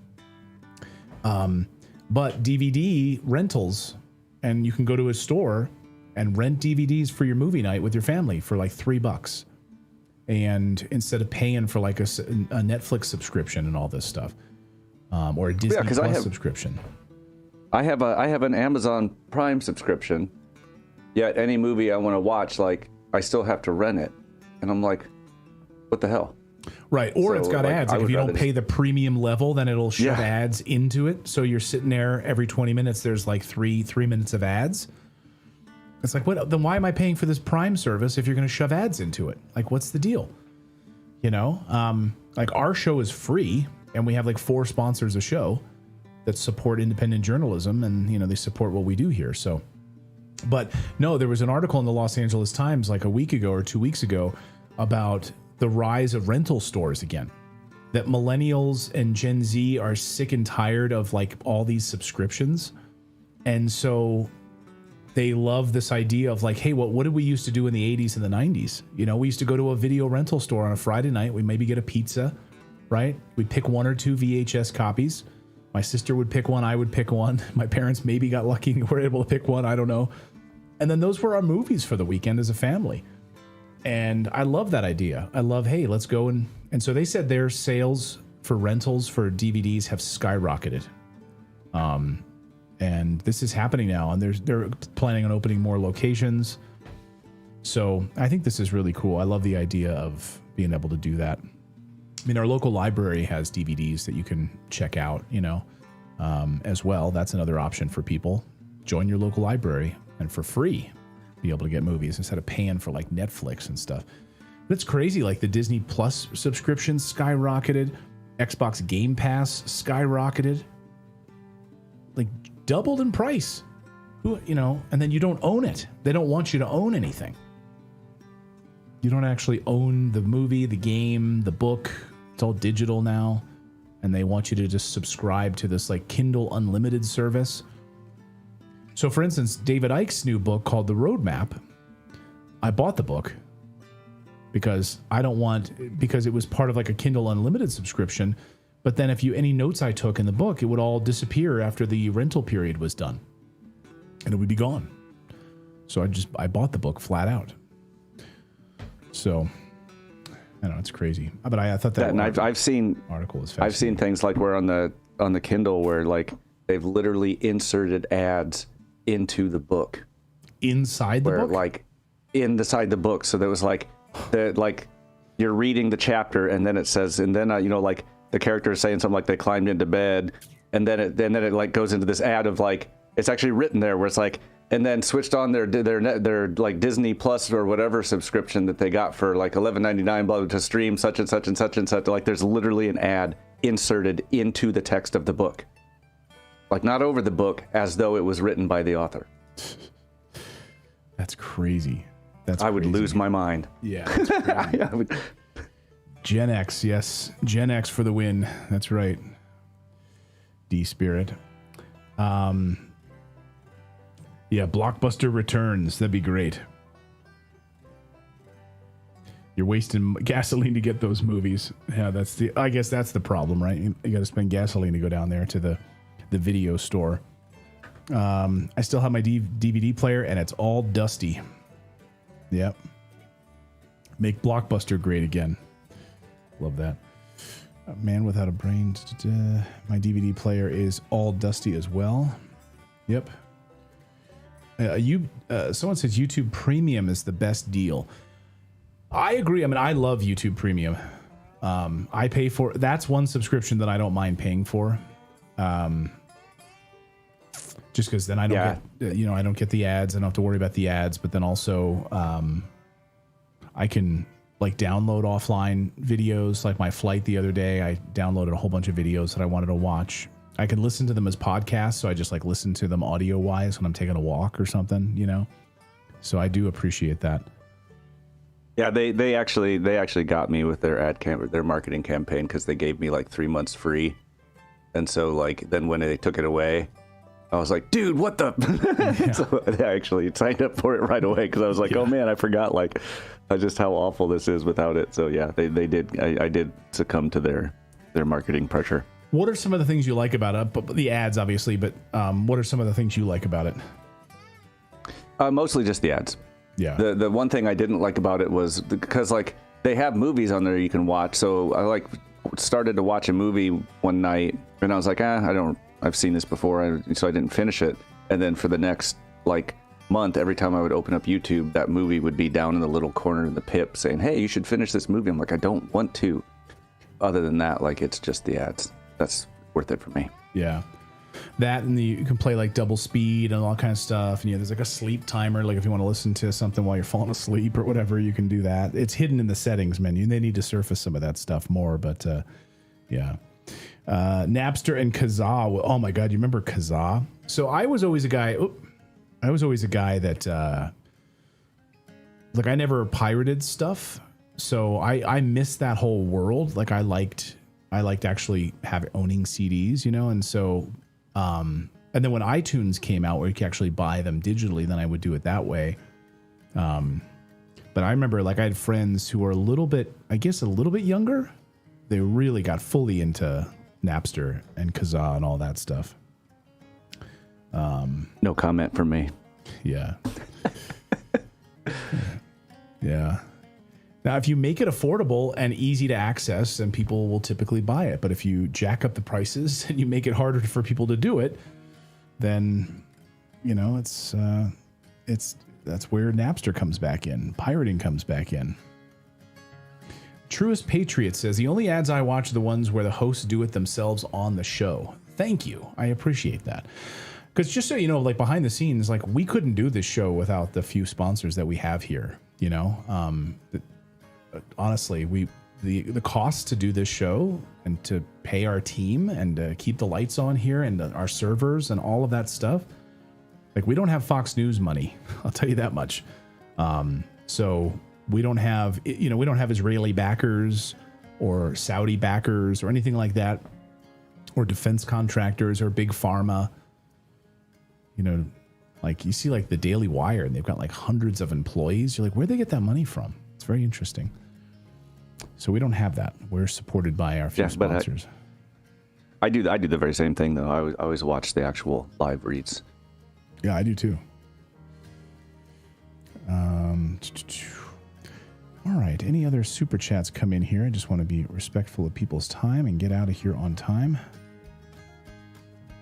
A: But DVD rentals, and you can go to a store and rent DVDs for your movie night with your family for like $3. And instead of paying for like a Netflix subscription and all this stuff, or a Disney Plus subscription.
G: I have an Amazon Prime subscription, yet any movie I want to watch, like, I still have to rent it. And I'm like, what the hell?
A: Right, or it's got ads. Like if you don't pay the premium level, then it'll shove ads into it. So you're sitting there every 20 minutes. There's like three minutes of ads. It's like, what? Then why am I paying for this Prime service if you're going to shove ads into it? Like, what's the deal? You know, like our show is free, and we have like 4 sponsors a show that support independent journalism, and you know they support what we do here. So, but no, there was an article in the Los Angeles Times like a week ago or 2 weeks ago about the rise of rental stores again, that millennials and Gen Z are sick and tired of like all these subscriptions. And so they love this idea of like, hey, what did we used to do in the 80s and the 90s? You know, we used to go to a video rental store on a Friday night. We maybe get a pizza, right? We'd pick 1 or 2 VHS copies. My sister would pick one. I would pick one. My parents maybe got lucky and were able to pick one. I don't know. And then those were our movies for the weekend as a family. And I love that idea. I love, hey, let's go. And so they said their sales for rentals for DVDs have skyrocketed. And this is happening now. And they're planning on opening more locations. So I think this is really cool. I love the idea of being able to do that. I mean, our local library has DVDs that you can check out, you know, as well. That's another option for people. Join your local library and for free be able to get movies instead of paying for like Netflix and stuff. But it's crazy. Like the Disney Plus subscription skyrocketed. Xbox Game Pass skyrocketed. Like doubled in price. You know, and then you don't own it. They don't want you to own anything. You don't actually own the movie, the game, the book. It's all digital now. And they want you to just subscribe to this like Kindle Unlimited service. So for instance, David Icke's new book called The Roadmap. I bought the book because because it was part of like a Kindle Unlimited subscription. But then any notes I took in the book, it would all disappear after the rental period was done and it would be gone. So I bought the book flat out. So I know it's crazy, but I thought that.
G: And I've seen
A: article is.
G: I've seen things like where on the Kindle where like they've literally inserted ads into the book.
A: Inside the book?
G: Like inside the book. So there was like you're reading the chapter and then it says, and then like the character is saying something like they climbed into bed, and then it like goes into this ad of like it's actually written there where it's like, and then switched on their like Disney Plus or whatever subscription that they got for like $11.99 blah, to stream such and such and such and such. Like there's literally an ad inserted into the text of the book, like not over the book, as though it was written by the author.
A: That's crazy.
G: I would lose my mind.
A: Yeah. That's crazy. Gen X, yes. Gen X for the win. That's right. D-Spirit. Yeah, Blockbuster returns. That'd be great. You're wasting gasoline to get those movies. Yeah, I guess that's the problem, right? You got to spend gasoline to go down there to the video store. I still have my DVD player and it's all dusty. Yep. Make Blockbuster great again. Love that. Man without a brain. My DVD player is all dusty as well. Yep. Someone says YouTube Premium is the best deal. I agree. I mean, I love YouTube Premium. I pay for that's one subscription that I don't mind paying for. Just because then I don't get, I don't get the ads. I don't have to worry about the ads. But then also, I can like download offline videos. Like my flight the other day, I downloaded a whole bunch of videos that I wanted to watch. I can listen to them as podcasts, so I just like listen to them audio wise when I'm taking a walk or something, So I do appreciate that.
G: Yeah, they actually got me with their marketing campaign because they gave me like 3 months free, and so like then when they took it away, I was like, dude, what the? Yeah. So I actually signed up for it right away because I was like, oh man, I forgot like just how awful this is without it. So yeah, they did. I did succumb to their marketing pressure.
A: What are some of the things you like about it? But the ads, obviously. But what are some of the things you like about it?
G: Mostly just the ads.
A: Yeah.
G: The one thing I didn't like about it was because like they have movies on there you can watch. So I like started to watch a movie one night and I was like, I've seen this before, so I didn't finish it. And then for the next like month, every time I would open up YouTube, that movie would be down in the little corner in the pip saying, hey, you should finish this movie. I'm like, I don't want to. Other than that, like it's just the ads. That's worth it for me.
A: Yeah. That and you can play like double speed and all kind of stuff. And there's like a sleep timer. Like if you want to listen to something while you're falling asleep or whatever, you can do that. It's hidden in the settings menu. They need to surface some of that stuff more, but yeah. Napster and Kazaa. Oh my God. You remember Kazaa? So I was always a guy that, like I never pirated stuff. So I missed that whole world. Like I liked actually owning CDs, and so, and then when iTunes came out where you could actually buy them digitally, then I would do it that way. But I remember like I had friends who were a little bit younger. They really got fully into Napster and Kazaa and all that stuff.
G: No comment from me.
A: Yeah. Yeah. Now, if you make it affordable and easy to access, then people will typically buy it. But if you jack up the prices and you make it harder for people to do it, then, that's where Napster comes back in. Pirating comes back in. Truest Patriot says, the only ads I watch are the ones where the hosts do it themselves on the show. Thank you. I appreciate that. Because just so you know, like behind the scenes, like we couldn't do this show without the few sponsors that we have here, honestly, the costs to do this show and to pay our team and to keep the lights on here and our servers and all of that stuff, like we don't have Fox News money. I'll tell you that much. So we don't have, we don't have Israeli backers or Saudi backers or anything like that, or defense contractors or big pharma. Like you see like the Daily Wire and they've got like hundreds of employees. You're like, where'd they get that money from? It's very interesting. So we don't have that. We're supported by our few sponsors.
G: I do the very same thing though. I always watch the actual live reads.
A: Yeah, I do too. All right. Any other super chats come in here? I just want to be respectful of people's time and get out of here on time.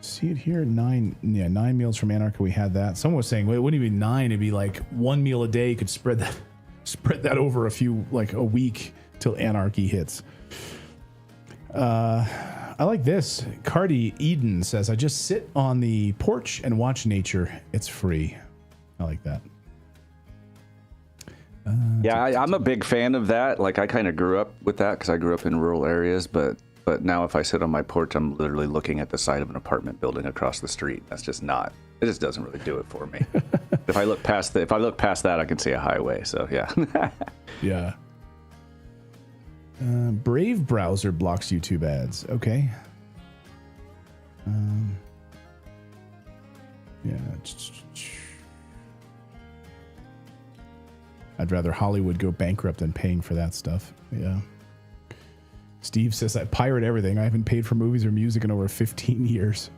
A: See it here. 9 meals from Anarcha. We had that. Someone was saying, well, it wouldn't even be 9. It'd be like 1 meal a day. You could spread that over a week till Anarchy hits. I like this. Cardi Eden says, I just sit on the porch and watch nature. It's free. I like that.
G: I'm a big fan of that. Like, I kind of grew up with that because I grew up in rural areas, but now if I sit on my porch, I'm literally looking at the side of an apartment building across the street. That's just not. It just doesn't really do it for me. If I look past that, I can see a highway. So yeah. Yeah.
A: Brave browser blocks YouTube ads. Okay. Yeah. I'd rather Hollywood go bankrupt than paying for that stuff. Yeah. Steve says, I pirate everything. I haven't paid for movies or music in over 15 years.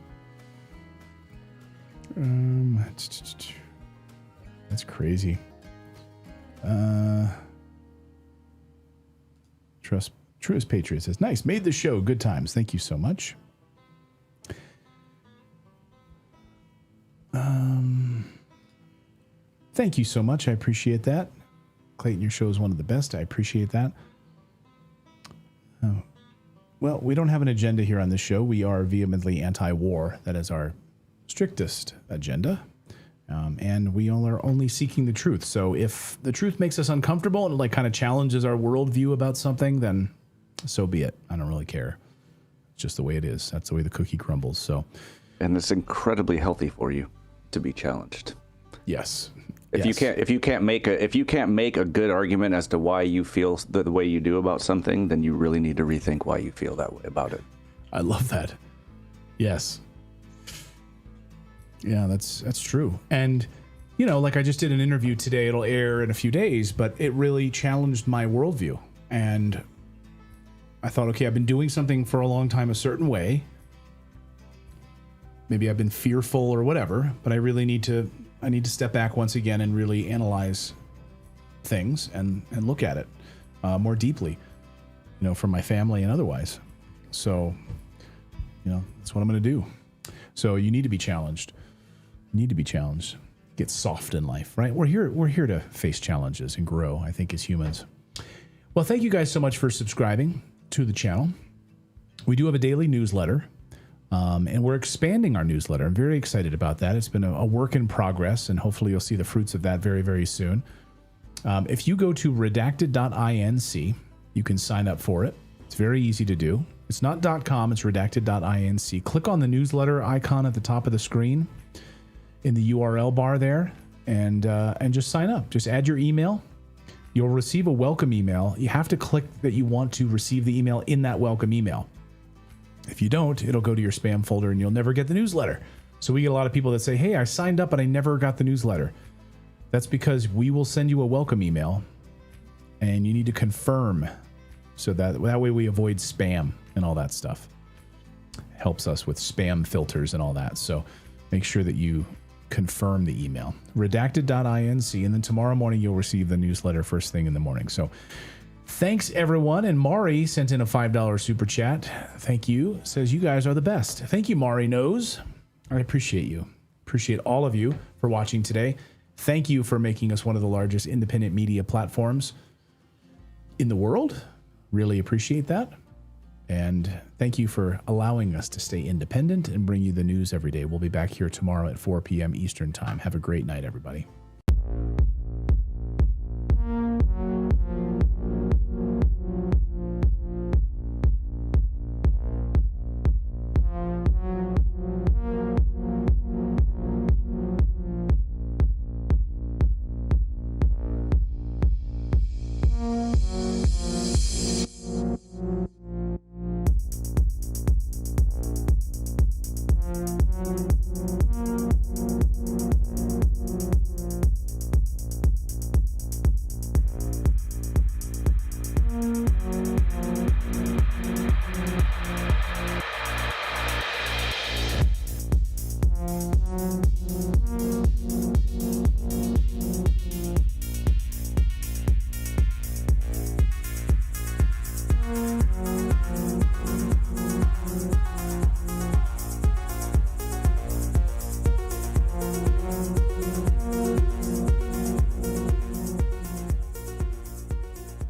A: That's crazy. Truest Patriot says, nice. Made the show. Good times. Thank you so much. Thank you so much. I appreciate that. Clayton, your show is one of the best. I appreciate that. Well, we don't have an agenda here on this show. We are vehemently anti-war. That is our strictest agenda. And we all are only seeking the truth. So if the truth makes us uncomfortable and kind of challenges our worldview about something, then so be it. I don't really care. It's just the way it is. That's the way the cookie crumbles. So,
G: and it's incredibly healthy for you to be challenged.
A: Yes.
G: If you can't make a good argument as to why you feel the way you do about something, then you really need to rethink why you feel that way about it.
A: I love that. Yes. Yeah, that's true. And, I just did an interview today. It'll air in a few days, but it really challenged my worldview. And I thought, okay, I've been doing something for a long time a certain way. Maybe I've been fearful or whatever, but I really need to step back once again and really analyze things and look at it more deeply, for my family and otherwise. So, that's what I'm going to do. So you need to be challenged. Get soft in life, right? We're here to face challenges and grow, I think, as humans. Well, thank you guys so much for subscribing to the channel. We do have a daily newsletter, and we're expanding our newsletter. I'm very excited about that. It's been a work in progress, and hopefully you'll see the fruits of that very, very soon. If you go to redacted.inc, you can sign up for it. It's very easy to do. It's not .com, it's redacted.inc. Click on the newsletter icon at the top of the screen in the URL bar there, and just sign up. Just add your email. You'll receive a welcome email. You have to click that you want to receive the email in that welcome email. If you don't, it'll go to your spam folder and you'll never get the newsletter. So we get a lot of people that say, hey, I signed up, but I never got the newsletter. That's because we will send you a welcome email and you need to confirm so that way we avoid spam and all that stuff. It helps us with spam filters and all that. So make sure that you confirm the email. Redacted.inc, and then tomorrow morning you'll receive the newsletter first thing in the morning. So thanks, everyone. And Mari sent in a $5 super chat. Thank you. Says, you guys are the best. Thank you, Mari Knows. I appreciate you. Appreciate all of you for watching today. Thank you for making us one of the largest independent media platforms in the world. Really appreciate that. And thank you for allowing us to stay independent and bring you the news every day. We'll be back here tomorrow at 4 p.m. Eastern Time. Have a great night, everybody.